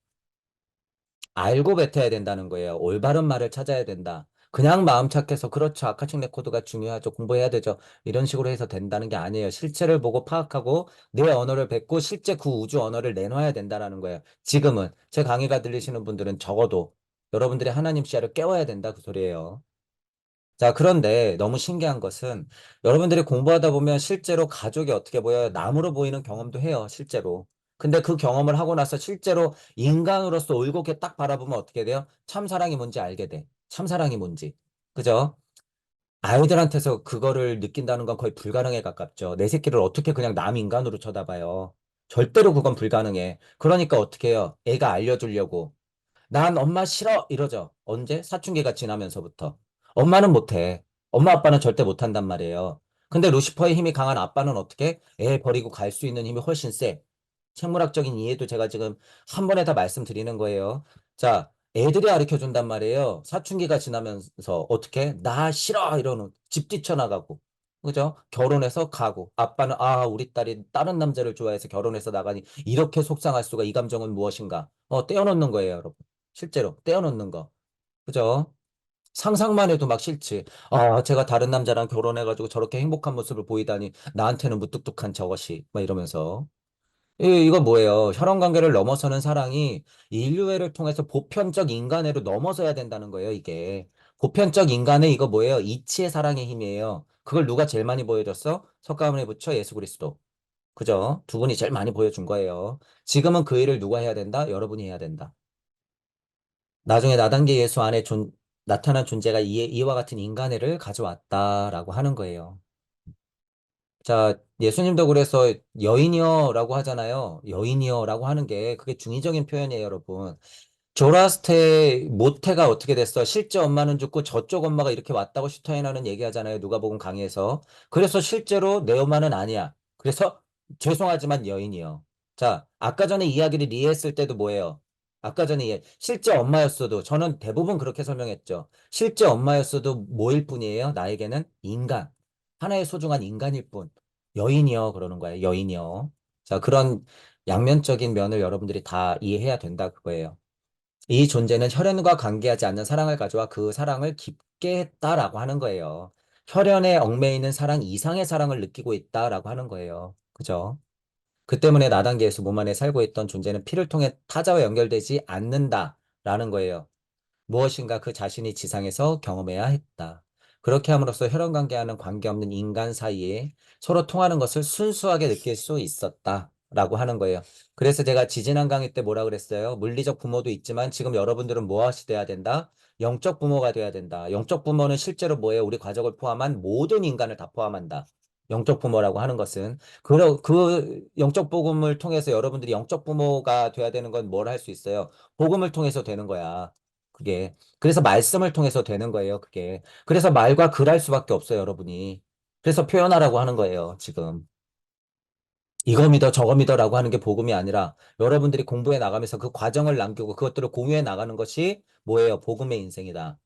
알고 뱉어야 된다는 거예요. 올바른 말을 찾아야 된다. 그냥 마음 착해서 그렇죠. 아카식 레코드가 중요하죠. 공부해야 되죠. 이런 식으로 해서 된다는 게 아니에요. 실체를 보고 파악하고 내 언어를 뱉고 실제 그 우주 언어를 내놔야 된다는 거예요. 지금은 제 강의가 들리시는 분들은 적어도 여러분들이 하나님 시야를 깨워야 된다 그 소리예요. 자, 그런데 너무 신기한 것은 여러분들이 공부하다 보면 실제로 가족이 어떻게 보여요? 남으로 보이는 경험도 해요, 실제로. 근데 그 경험을 하고 나서 실제로 인간으로서 올곧게 딱 바라보면 어떻게 돼요? 참사랑이 뭔지 알게 돼. 참사랑이 뭔지. 그죠? 아이들한테서 그거를 느낀다는 건 거의 불가능에 가깝죠. 내 새끼를 어떻게 그냥 남 인간으로 쳐다봐요. 절대로 그건 불가능해. 그러니까 어떻게 해요? 애가 알려주려고. 난 엄마 싫어! 이러죠. 언제? 사춘기가 지나면서부터. 엄마는 못해. 엄마 아빠는 절대 못한단 말이에요. 근데 루시퍼의 힘이 강한 아빠는 어떻게? 애 버리고 갈 수 있는 힘이 훨씬 세. 생물학적인 이해도 제가 지금 한 번에 다 말씀드리는 거예요. 자, 애들이 가르쳐 준단 말이에요. 사춘기가 지나면서 어떻게? 나 싫어! 이러는 집 뛰쳐나가고. 그죠? 결혼해서 가고. 아빠는 우리 딸이 다른 남자를 좋아해서 결혼해서 나가니 이렇게 속상할 수가 이 감정은 무엇인가? 떼어놓는 거예요, 여러분. 실제로 떼어놓는 거. 그죠? 상상만 해도 막 싫지. 제가 다른 남자랑 결혼해가지고 저렇게 행복한 모습을 보이다니 나한테는 무뚝뚝한 저것이. 막 이러면서. 이거 뭐예요? 혈연 관계를 넘어서는 사랑이 인류애를 통해서 보편적 인간애로 넘어서야 된다는 거예요, 이게. 보편적 인간애 이거 뭐예요? 이치의 사랑의 힘이에요. 그걸 누가 제일 많이 보여줬어? 석가모니 부처 예수 그리스도. 그죠? 두 분이 제일 많이 보여준 거예요. 지금은 그 일을 누가 해야 된다? 여러분이 해야 된다. 나중에 나단계 예수 안에 나타난 존재가 이와 같은 인간애를 가져왔다라고 하는 거예요. 자, 예수님도 그래서 여인이여라고 하잖아요. 여인이여라고 하는 게 그게 중의적인 표현이에요, 여러분. 조라스테의 모태가 어떻게 됐어? 실제 엄마는 죽고 저쪽 엄마가 이렇게 왔다고 슈타인하는 얘기하잖아요. 누가복음 강의에서. 그래서 실제로 내 엄마는 아니야. 그래서 죄송하지만 여인이요. 자, 아까 전에 이야기를 이해했을 때도 뭐예요? 아까 전에 실제 엄마였어도 저는 대부분 그렇게 설명했죠. 실제 엄마였어도 뭐일 뿐이에요? 나에게는 인간. 하나의 소중한 인간일 뿐. 여인이요. 그러는 거예요. 여인이요. 자, 그런 양면적인 면을 여러분들이 다 이해해야 된다 그거예요. 이 존재는 혈연과 관계하지 않는 사랑을 가져와 그 사랑을 깊게 했다라고 하는 거예요. 혈연에 얽매이는 사랑 이상의 사랑을 느끼고 있다라고 하는 거예요. 그죠? 그 때문에 나단계에서 몸 안에 살고 있던 존재는 피를 통해 타자와 연결되지 않는다라는 거예요. 무엇인가 그 자신이 지상에서 경험해야 했다. 그렇게 함으로써 혈연관계와는 관계없는 인간 사이에 서로 통하는 것을 순수하게 느낄 수 있었다라고 하는 거예요. 그래서 제가 지지난 강의 때 뭐라 그랬어요? 물리적 부모도 있지만 지금 여러분들은 무엇이 돼야 된다? 영적 부모가 돼야 된다. 영적 부모는 실제로 뭐예요? 우리 가족을 포함한 모든 인간을 다 포함한다. 영적 부모라고 하는 것은 그 영적 복음을 통해서 여러분들이 영적 부모가 돼야 되는 건 뭘 할 수 있어요? 복음을 통해서 되는 거야. 그게. 그래서 말씀을 통해서 되는 거예요, 그게. 그래서 말과 글할 수밖에 없어요, 여러분이. 그래서 표현하라고 하는 거예요, 지금. 이거 믿어, 저거 믿어라고 하는 게 복음이 아니라 여러분들이 공부해 나가면서 그 과정을 남기고 그것들을 공유해 나가는 것이 뭐예요? 복음의 인생이다.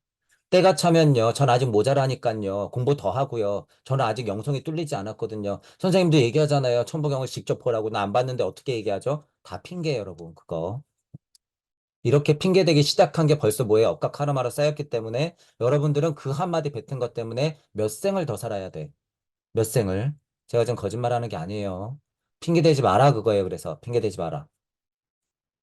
때가 차면요, 전 아직 모자라니까요, 공부 더 하고요. 저는 아직 영성이 뚫리지 않았거든요. 선생님도 얘기하잖아요. 천부경을 직접 보라고. 나 안 봤는데 어떻게 얘기하죠? 다 핑계예요, 여러분, 그거. 이렇게 핑계대기 시작한 게 벌써 뭐예요? 억각 하나마로 쌓였기 때문에 여러분들은 그 한마디 뱉은 것 때문에 몇 생을 더 살아야 돼. 몇 생을. 제가 지금 거짓말하는 게 아니에요. 핑계대지 마라 그거예요. 그래서 핑계대지 마라.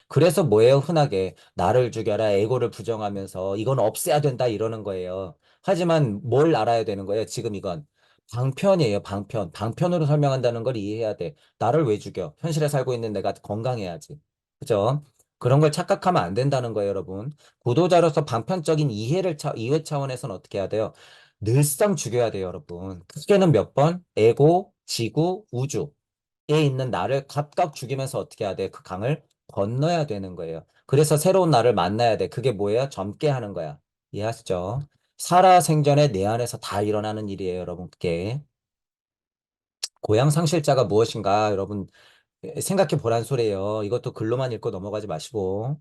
그래서 뭐예요? 흔하게 나를 죽여라 에고를 부정하면서 이건 없애야 된다 이러는 거예요. 하지만 뭘 알아야 되는 거예요? 지금 이건 방편이에요. 방편. 방편으로 설명한다는 걸 이해해야 돼. 나를 왜 죽여? 현실에 살고 있는 내가 건강해야지. 그죠? 그런 걸 착각하면 안 된다는 거예요, 여러분. 구도자로서 방편적인 이해 차원에서는 어떻게 해야 돼요? 늘상 죽여야 돼요, 여러분. 크게는 몇 번? 에고, 지구, 우주. 에 있는 나를 각각 죽이면서 어떻게 해야 돼? 그 강을 건너야 되는 거예요. 그래서 새로운 나를 만나야 돼. 그게 뭐예요? 젊게 하는 거야. 이해하시죠? 살아생전에 내 안에서 다 일어나는 일이에요, 여러분. 그게. 고향상실자가 무엇인가, 여러분, 생각해 보란 소리예요. 이것도 글로만 읽고 넘어가지 마시고.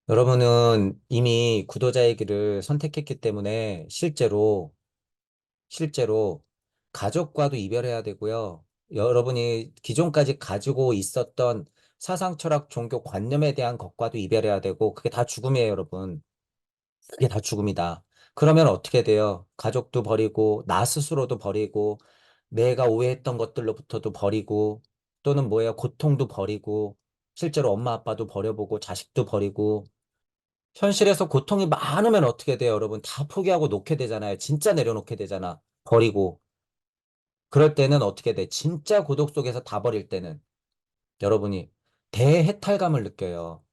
여러분은 이미 구도자의 길을 선택했기 때문에 실제로 가족과도 이별해야 되고요. 여러분이 기존까지 가지고 있었던 사상, 철학, 종교, 관념에 대한 것과도 이별해야 되고, 그게 다 죽음이에요, 여러분. 그게 다 죽음이다. 그러면 어떻게 돼요? 가족도 버리고, 나 스스로도 버리고, 내가 오해했던 것들로부터도 버리고, 또는 뭐예요? 고통도 버리고, 실제로 엄마 아빠도 버려보고, 자식도 버리고, 현실에서 고통이 많으면 어떻게 돼요, 여러분? 다 포기하고 놓게 되잖아요. 진짜 내려놓게 되잖아. 버리고. 그럴 때는 어떻게 돼? 진짜 고독 속에서 다 버릴 때는 여러분이 대해탈감을 느껴요.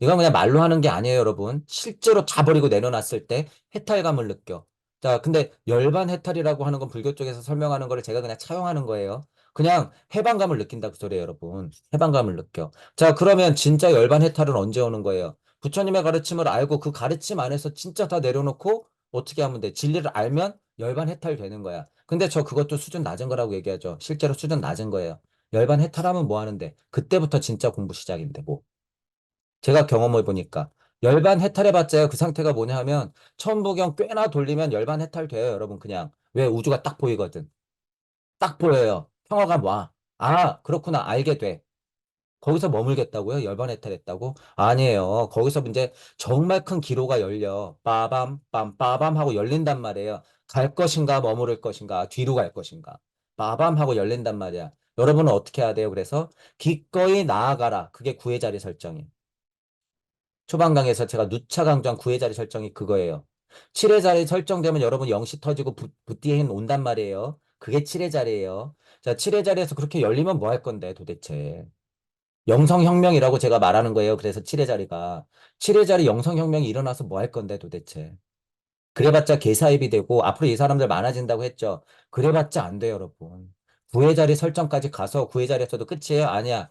이건 그냥 말로 하는 게 아니에요, 여러분. 실제로 다 버리고 내려놨을 때 해탈감을 느껴. 자, 근데 열반 해탈이라고 하는 건 불교 쪽에서 설명하는 거를 제가 그냥 차용하는 거예요. 그냥 해방감을 느낀다 그 소리예요, 여러분. 해방감을 느껴. 자, 그러면 진짜 열반 해탈은 언제 오는 거예요? 부처님의 가르침을 알고 그 가르침 안에서 진짜 다 내려놓고 어떻게 하면 돼? 진리를 알면 열반 해탈 되는 거야. 근데 저 그것도 수준 낮은 거라고 얘기하죠. 실제로 수준 낮은 거예요. 열반 해탈하면 뭐 하는데? 그때부터 진짜 공부 시작인데 뭐. 제가 경험해 보니까 열반 해탈해봤자 그 상태가 뭐냐 하면 천부경 꽤나 돌리면 열반 해탈돼요, 여러분. 그냥 왜 우주가 딱 보이거든. 딱 보여요. 평화가 와. 아, 그렇구나. 알게 돼. 거기서 머물겠다고요? 열반 해탈했다고? 아니에요. 거기서 이제 정말 큰 기로가 열려. 빠밤 빰 빠밤 하고 열린단 말이에요. 갈 것인가 머무를 것인가 뒤로 갈 것인가. 빠밤 하고 열린단 말이야. 여러분은 어떻게 해야 돼요? 그래서 기꺼이 나아가라. 그게 구의 자리 설정이에요. 초반 강에서 제가 누차 강조한 9의 자리 설정이 그거예요. 7의 자리 설정되면 여러분 0시 터지고 붓디에 온단 말이에요. 그게 7의 자리예요. 자, 7의 자리에서 그렇게 열리면 뭐 할 건데 도대체. 영성혁명이라고 제가 말하는 거예요. 그래서 7의 자리가. 7의 자리 영성혁명이 일어나서 뭐 할 건데 도대체. 그래봤자 개사입이 되고 앞으로 이 사람들 많아진다고 했죠. 그래봤자 안 돼요, 여러분. 9의 자리 설정까지 가서 9의 자리에서도 끝이에요? 아니야.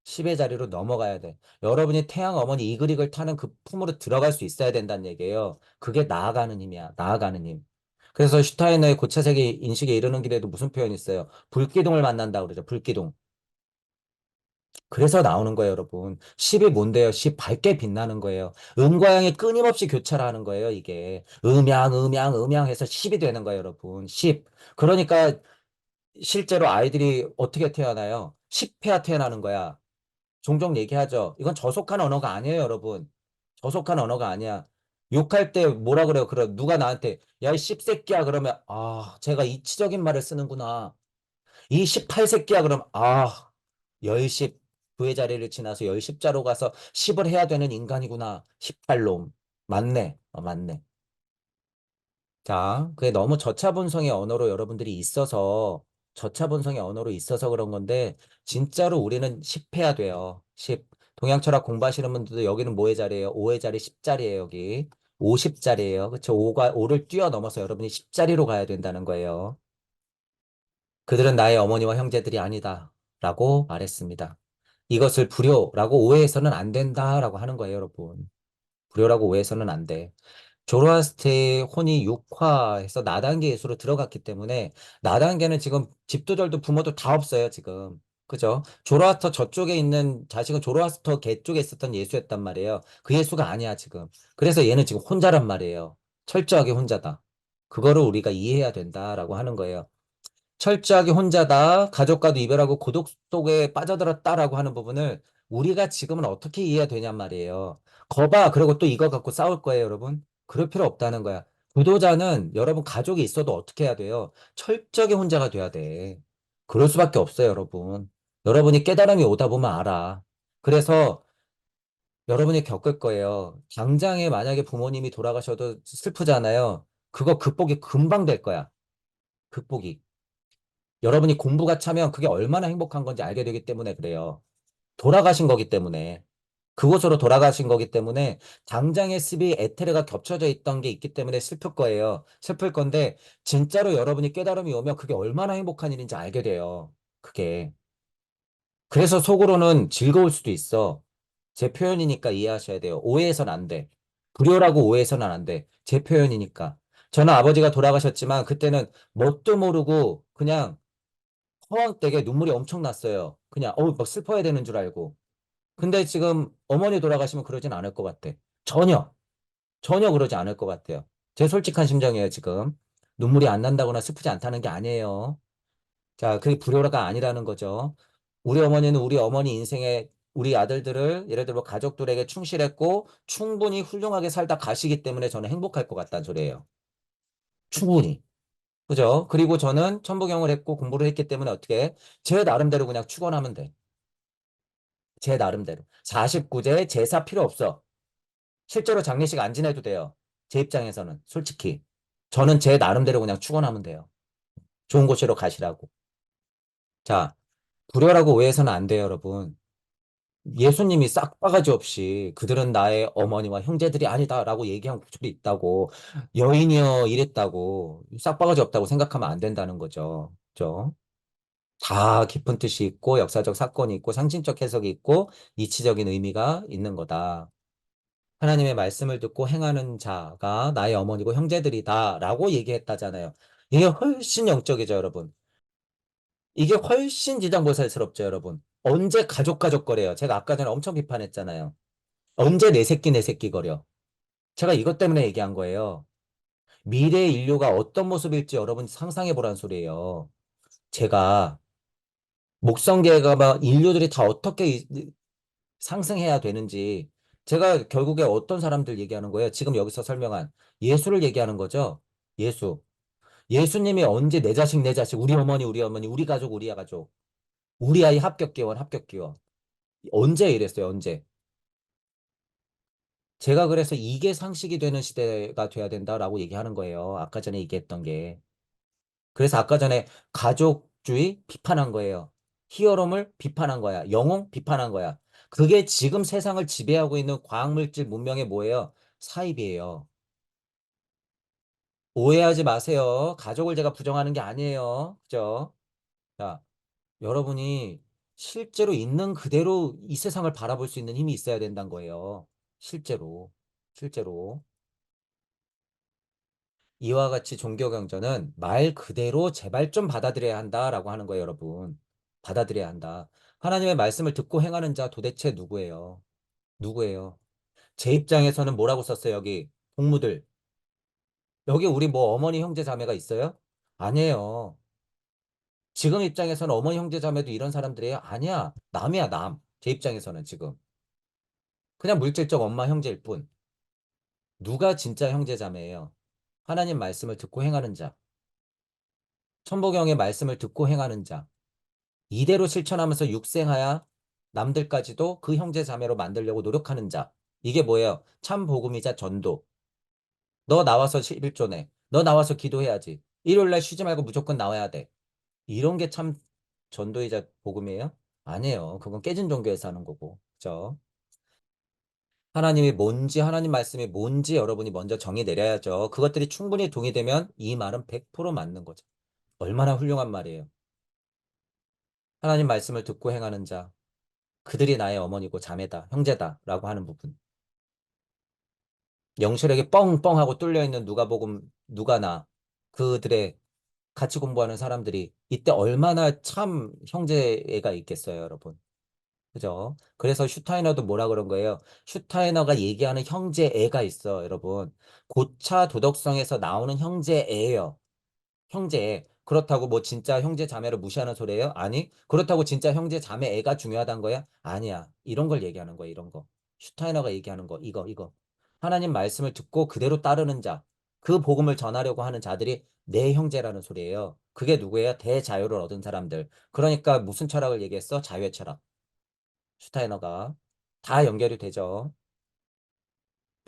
10의 자리로 넘어가야 돼. 여러분이 태양 어머니 이글이글 타는 그 품으로 들어갈 수 있어야 된다는 얘기예요. 그게 나아가는 힘이야. 나아가는 힘. 그래서 슈타이너의 고차세계 인식에 이르는 길에도 무슨 표현이 있어요? 불기둥을 만난다 그러죠. 불기둥. 그래서 나오는 거예요, 여러분. 10이 뭔데요? 10 밝게 빛나는 거예요. 음과 양이 끊임없이 교차를 하는 거예요, 이게. 음양 해서 10이 되는 거예요, 여러분. 10. 그러니까 실제로 아이들이 어떻게 태어나요? 10회야 태어나는 거야. 종종 얘기하죠. 이건 저속한 언어가 아니에요, 여러분. 저속한 언어가 아니야. 욕할 때 뭐라 그래요? 누가 나한테, 야, 이 씹새끼야, 그러면, 아, 제가 이치적인 말을 쓰는구나. 이 18새끼야, 그럼, 아, 열십, 부의 자리를 지나서 열십자로 가서 10을 해야 되는 인간이구나. 18놈. 맞네. 맞네. 자, 그게 너무 저차본성의 언어로 여러분들이 있어서, 저차본성의 언어로 있어서 그런 건데, 진짜로 우리는 10 해야 돼요. 10. 동양 철학 공부하시는 분들도 여기는 뭐의 자리예요? 5의 자리, 10자리예요, 여기. 50자리예요. 그쵸? 5를 뛰어넘어서 여러분이 10자리로 가야 된다는 거예요. 그들은 나의 어머니와 형제들이 아니다. 라고 말했습니다. 이것을 불효라고 오해해서는 안 된다라고 하는 거예요, 여러분. 불효라고 오해해서는 안 돼. 조로아스트의 혼이 육화해서 나단계 예수로 들어갔기 때문에 나단계는 지금 집도절도 부모도 다 없어요, 지금. 그죠? 조로아스터 저쪽에 있는 자식은 조로아스터 계 쪽에 있었던 예수였단 말이에요. 그 예수가 아니야, 지금. 그래서 얘는 지금 혼자란 말이에요. 철저하게 혼자다. 그거를 우리가 이해해야 된다라고 하는 거예요. 철저하게 혼자다, 가족과도 이별하고 고독 속에 빠져들었다라고 하는 부분을 우리가 지금은 어떻게 이해해야 되냔 말이에요. 거봐, 그리고 또 이거 갖고 싸울 거예요, 여러분. 그럴 필요 없다는 거야. 구도자는 여러분 가족이 있어도 어떻게 해야 돼요? 철저하게 혼자가 돼야 돼. 그럴 수밖에 없어요, 여러분. 여러분이 깨달음이 오다 보면 알아. 그래서 여러분이 겪을 거예요. 당장에 만약에 부모님이 돌아가셔도 슬프잖아요. 그거 극복이 금방 될 거야. 극복이. 여러분이 공부가 차면 그게 얼마나 행복한 건지 알게 되기 때문에 그래요. 돌아가신 거기 때문에. 그곳으로 돌아가신 거기 때문에 당장의 습이 에테르가 겹쳐져 있던 게 있기 때문에 슬플 거예요. 슬플 건데 진짜로 여러분이 깨달음이 오면 그게 얼마나 행복한 일인지 알게 돼요. 그게. 그래서 속으로는 즐거울 수도 있어. 제 표현이니까 이해하셔야 돼요. 오해해서는 안 돼. 불효라고 오해해서는 안 돼. 제 표현이니까. 저는 아버지가 돌아가셨지만 그때는 뭣도 모르고 그냥 허황되게 눈물이 엄청 났어요. 그냥, 막 슬퍼야 되는 줄 알고. 근데 지금 어머니 돌아가시면 그러진 않을 것 같아. 전혀, 전혀 그러지 않을 것 같아요. 제 솔직한 심정이에요, 지금. 눈물이 안 난다거나 슬프지 않다는 게 아니에요. 자, 그게 불효가 아니라는 거죠. 우리 어머니는 우리 어머니 인생에 우리 아들들을 예를 들어 가족들에게 충실했고 충분히 훌륭하게 살다 가시기 때문에 저는 행복할 것 같다는 소리예요. 충분히. 그죠? 그리고 저는 천부경을 했고 공부를 했기 때문에 어떻게 제 나름대로 그냥 축원하면 돼. 제 나름대로. 49제 제사 필요 없어. 실제로 장례식 안 지내도 돼요. 제 입장에서는 솔직히. 저는 제 나름대로 그냥 축원하면 돼요. 좋은 곳으로 가시라고. 자, 불효라고 오해해서는 안 돼요, 여러분. 예수님이 싹바가지 없이 그들은 나의 어머니와 형제들이 아니다라고 얘기한 구절이 있다고 여인이여 이랬다고 싹바가지 없다고 생각하면 안 된다는 거죠. 그죠? 다 깊은 뜻이 있고 역사적 사건이 있고 상징적 해석이 있고 이치적인 의미가 있는 거다. 하나님의 말씀을 듣고 행하는 자가 나의 어머니고 형제들이다라고 얘기했다잖아요. 이게 훨씬 영적이죠, 여러분. 이게 훨씬 지장보살스럽죠, 여러분. 언제 가족 거래요? 제가 아까 전에 엄청 비판했잖아요. 언제 내 새끼 거려? 제가 이것 때문에 얘기한 거예요. 미래 인류가 어떤 모습일지 여러분 상상해 보란 소리예요. 제가 목성계가 막 인류들이 다 어떻게 상승해야 되는지 제가 결국에 어떤 사람들 얘기하는 거예요? 지금 여기서 설명한 예수를 얘기하는 거죠. 예수. 예수님이 언제 내 자식, 우리 어머니, 우리 가족, 우리 가족, 우리 아이 합격 기원, 합격 기원. 언제 이랬어요, 언제? 제가 그래서 이게 상식이 되는 시대가 돼야 된다라고 얘기하는 거예요. 아까 전에 얘기했던 게. 그래서 아까 전에 가족주의 비판한 거예요. 히어로물 비판한 거야. 영웅 비판한 거야. 그게 지금 세상을 지배하고 있는 과학물질 문명의 뭐예요? 사입이에요. 오해하지 마세요. 가족을 제가 부정하는 게 아니에요. 그죠? 자, 여러분이 실제로 있는 그대로 이 세상을 바라볼 수 있는 힘이 있어야 된다는 거예요. 실제로. 실제로. 이와 같이 종교 경전은 말 그대로 제발 좀 받아들여야 한다라고 하는 거예요, 여러분. 받아들여야 한다. 하나님의 말씀을 듣고 행하는 자 도대체 누구예요? 누구예요? 제 입장에서는 뭐라고 썼어요, 여기? 동무들. 여기 우리 뭐 어머니 형제 자매가 있어요? 아니에요. 지금 입장에서는 어머니 형제 자매도 이런 사람들이에요? 아니야. 남이야, 남. 제 입장에서는 지금. 그냥 물질적 엄마 형제일 뿐. 누가 진짜 형제 자매예요? 하나님 말씀을 듣고 행하는 자. 천부경의 말씀을 듣고 행하는 자. 이대로 실천하면서 육생하여 남들까지도 그 형제 자매로 만들려고 노력하는 자. 이게 뭐예요? 참 복음이자 전도. 너 나와서 11조 내. 너 나와서 기도해야지. 일요일날 쉬지 말고 무조건 나와야 돼. 이런 게 참 전도이자 복음이에요? 아니에요. 그건 깨진 종교에서 하는 거고. 그죠? 하나님이 뭔지, 하나님 말씀이 뭔지 여러분이 먼저 정의 내려야죠. 그것들이 충분히 동의되면 이 말은 100% 맞는 거죠. 얼마나 훌륭한 말이에요. 하나님 말씀을 듣고 행하는 자. 그들이 나의 어머니고 자매다, 형제다라고 하는 부분. 영실에게 뻥뻥하고 뚫려 있는 누가복음, 누가나 그들의 같이 공부하는 사람들이 이때 얼마나 참 형제애가 있겠어요, 여러분. 그죠? 그래서 슈타이너도 뭐라 그런 거예요? 슈타이너가 얘기하는 형제애가 있어, 여러분. 고차 도덕성에서 나오는 형제애예요. 형제. 그렇다고 뭐 진짜 형제 자매를 무시하는 소리예요? 아니. 그렇다고 진짜 형제 자매 애가 중요하단 거야? 아니야. 이런 걸 얘기하는 거야, 이런 거. 슈타이너가 얘기하는 거, 이거. 하나님 말씀을 듣고 그대로 따르는 자. 그 복음을 전하려고 하는 자들이 내 형제라는 소리예요. 그게 누구예요? 대자유를 얻은 사람들. 그러니까 무슨 철학을 얘기했어? 자유의 철학. 슈타이너가. 다 연결이 되죠.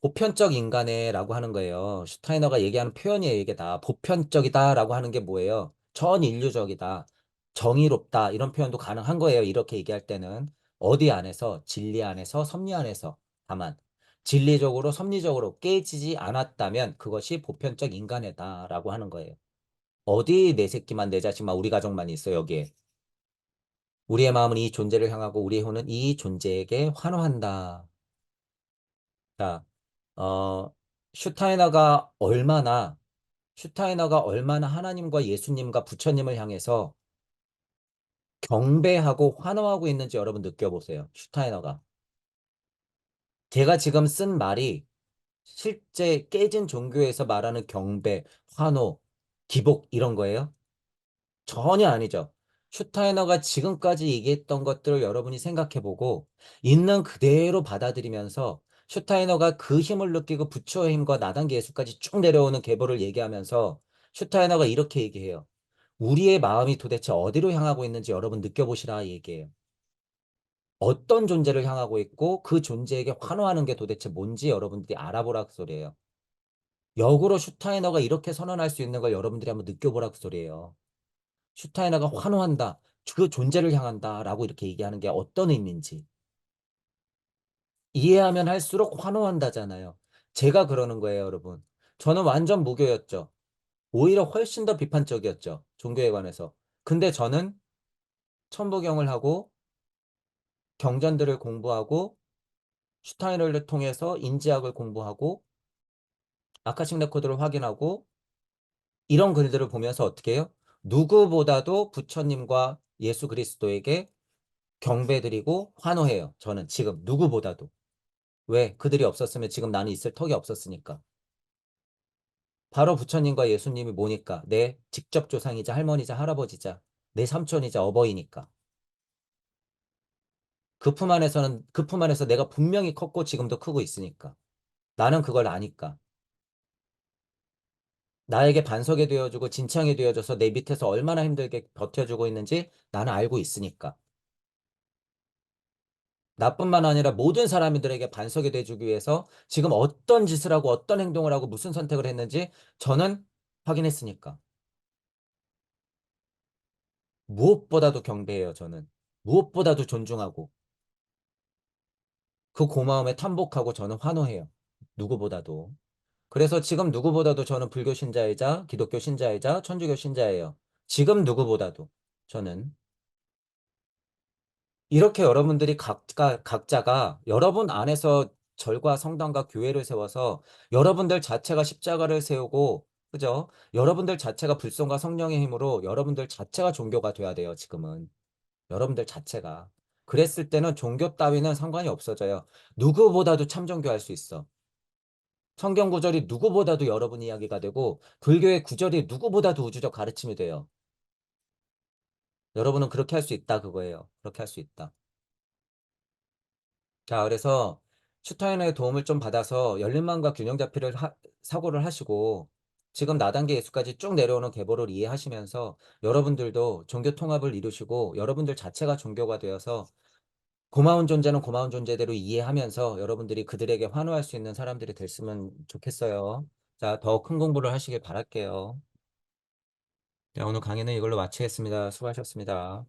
보편적 인간애라고 하는 거예요. 슈타이너가 얘기하는 표현이에요, 이게 다. 보편적이다라고 하는 게 뭐예요? 전 인류적이다. 정의롭다. 이런 표현도 가능한 거예요. 이렇게 얘기할 때는. 어디 안에서? 진리 안에서, 섭리 안에서. 다만, 진리적으로, 섭리적으로 깨지지 않았다면 그것이 보편적 인간애다라고 하는 거예요. 어디 내 새끼만, 내 자식만, 우리 가족만 있어, 여기에. 우리의 마음은 이 존재를 향하고 우리의 혼은 이 존재에게 환호한다. 자, 어, 슈타이너가 얼마나, 슈타이너가 얼마나 하나님과 예수님과 부처님을 향해서 경배하고 환호하고 있는지 여러분 느껴보세요. 슈타이너가. 제가 지금 쓴 말이 실제 깨진 종교에서 말하는 경배, 환호, 기복 이런 거예요? 전혀 아니죠. 슈타이너가 지금까지 얘기했던 것들을 여러분이 생각해보고 있는 그대로 받아들이면서 슈타이너가 그 힘을 느끼고 부처의 힘과 나단계 예수까지 쭉 내려오는 계보를 얘기하면서 슈타이너가 이렇게 얘기해요. 우리의 마음이 도대체 어디로 향하고 있는지 여러분 느껴보시라 얘기해요. 어떤 존재를 향하고 있고 그 존재에게 환호하는 게 도대체 뭔지 여러분들이 알아보라 그 소리예요. 역으로 슈타이너가 이렇게 선언할 수 있는 걸 여러분들이 한번 느껴보라 그 소리예요. 슈타이너가 환호한다. 그 존재를 향한다. 라고 이렇게 얘기하는 게 어떤 의미인지. 이해하면 할수록 환호한다잖아요. 제가 그러는 거예요, 여러분. 저는 완전 무교였죠. 오히려 훨씬 더 비판적이었죠. 종교에 관해서. 근데 저는 천부경을 하고 경전들을 공부하고 슈타이너를 통해서 인지학을 공부하고 아카식 레코드를 확인하고 이런 글들을 보면서 어떻게 해요? 누구보다도 부처님과 예수 그리스도에게 경배드리고 환호해요. 저는 지금 누구보다도. 왜? 그들이 없었으면 지금 나는 있을 턱이 없었으니까. 바로 부처님과 예수님이 뭐니까? 내 직접 조상이자 할머니자 할아버지자 내 삼촌이자 어버이니까. 그 품 안에서 내가 분명히 컸고 지금도 크고 있으니까. 나는 그걸 아니까. 나에게 반석이 되어주고 진창이 되어줘서 내 밑에서 얼마나 힘들게 버텨주고 있는지 나는 알고 있으니까. 나뿐만 아니라 모든 사람들에게 반석이 돼주기 위해서 지금 어떤 짓을 하고 어떤 행동을 하고 무슨 선택을 했는지 저는 확인했으니까. 무엇보다도 경배해요, 저는. 무엇보다도 존중하고 그 고마움에 탐복하고 저는 환호해요. 누구보다도. 그래서 지금 누구보다도 저는 불교 신자이자 기독교 신자이자 천주교 신자예요. 지금 누구보다도 저는 이렇게 여러분들이 각자가 여러분 안에서 절과 성당과 교회를 세워서 여러분들 자체가 십자가를 세우고 그죠? 여러분들 자체가 불성과 성령의 힘으로 여러분들 자체가 종교가 돼야 돼요, 지금은. 여러분들 자체가. 그랬을 때는 종교 따위는 상관이 없어져요. 누구보다도 참종교할 수 있어. 성경 구절이 누구보다도 여러분 이야기가 되고, 불교의 구절이 누구보다도 우주적 가르침이 돼요. 여러분은 그렇게 할 수 있다, 그거예요. 그렇게 할 수 있다. 자, 그래서 슈타인의 도움을 좀 받아서 열린 마음과 균형 잡히를 사고를 하시고 지금 나단계 예수까지 쭉 내려오는 계보를 이해하시면서 여러분들도 종교 통합을 이루시고 여러분들 자체가 종교가 되어서 고마운 존재는 고마운 존재대로 이해하면서 여러분들이 그들에게 환호할 수 있는 사람들이 됐으면 좋겠어요. 자, 더 큰 공부를 하시길 바랄게요. 자, 오늘 강의는 이걸로 마치겠습니다. 수고하셨습니다.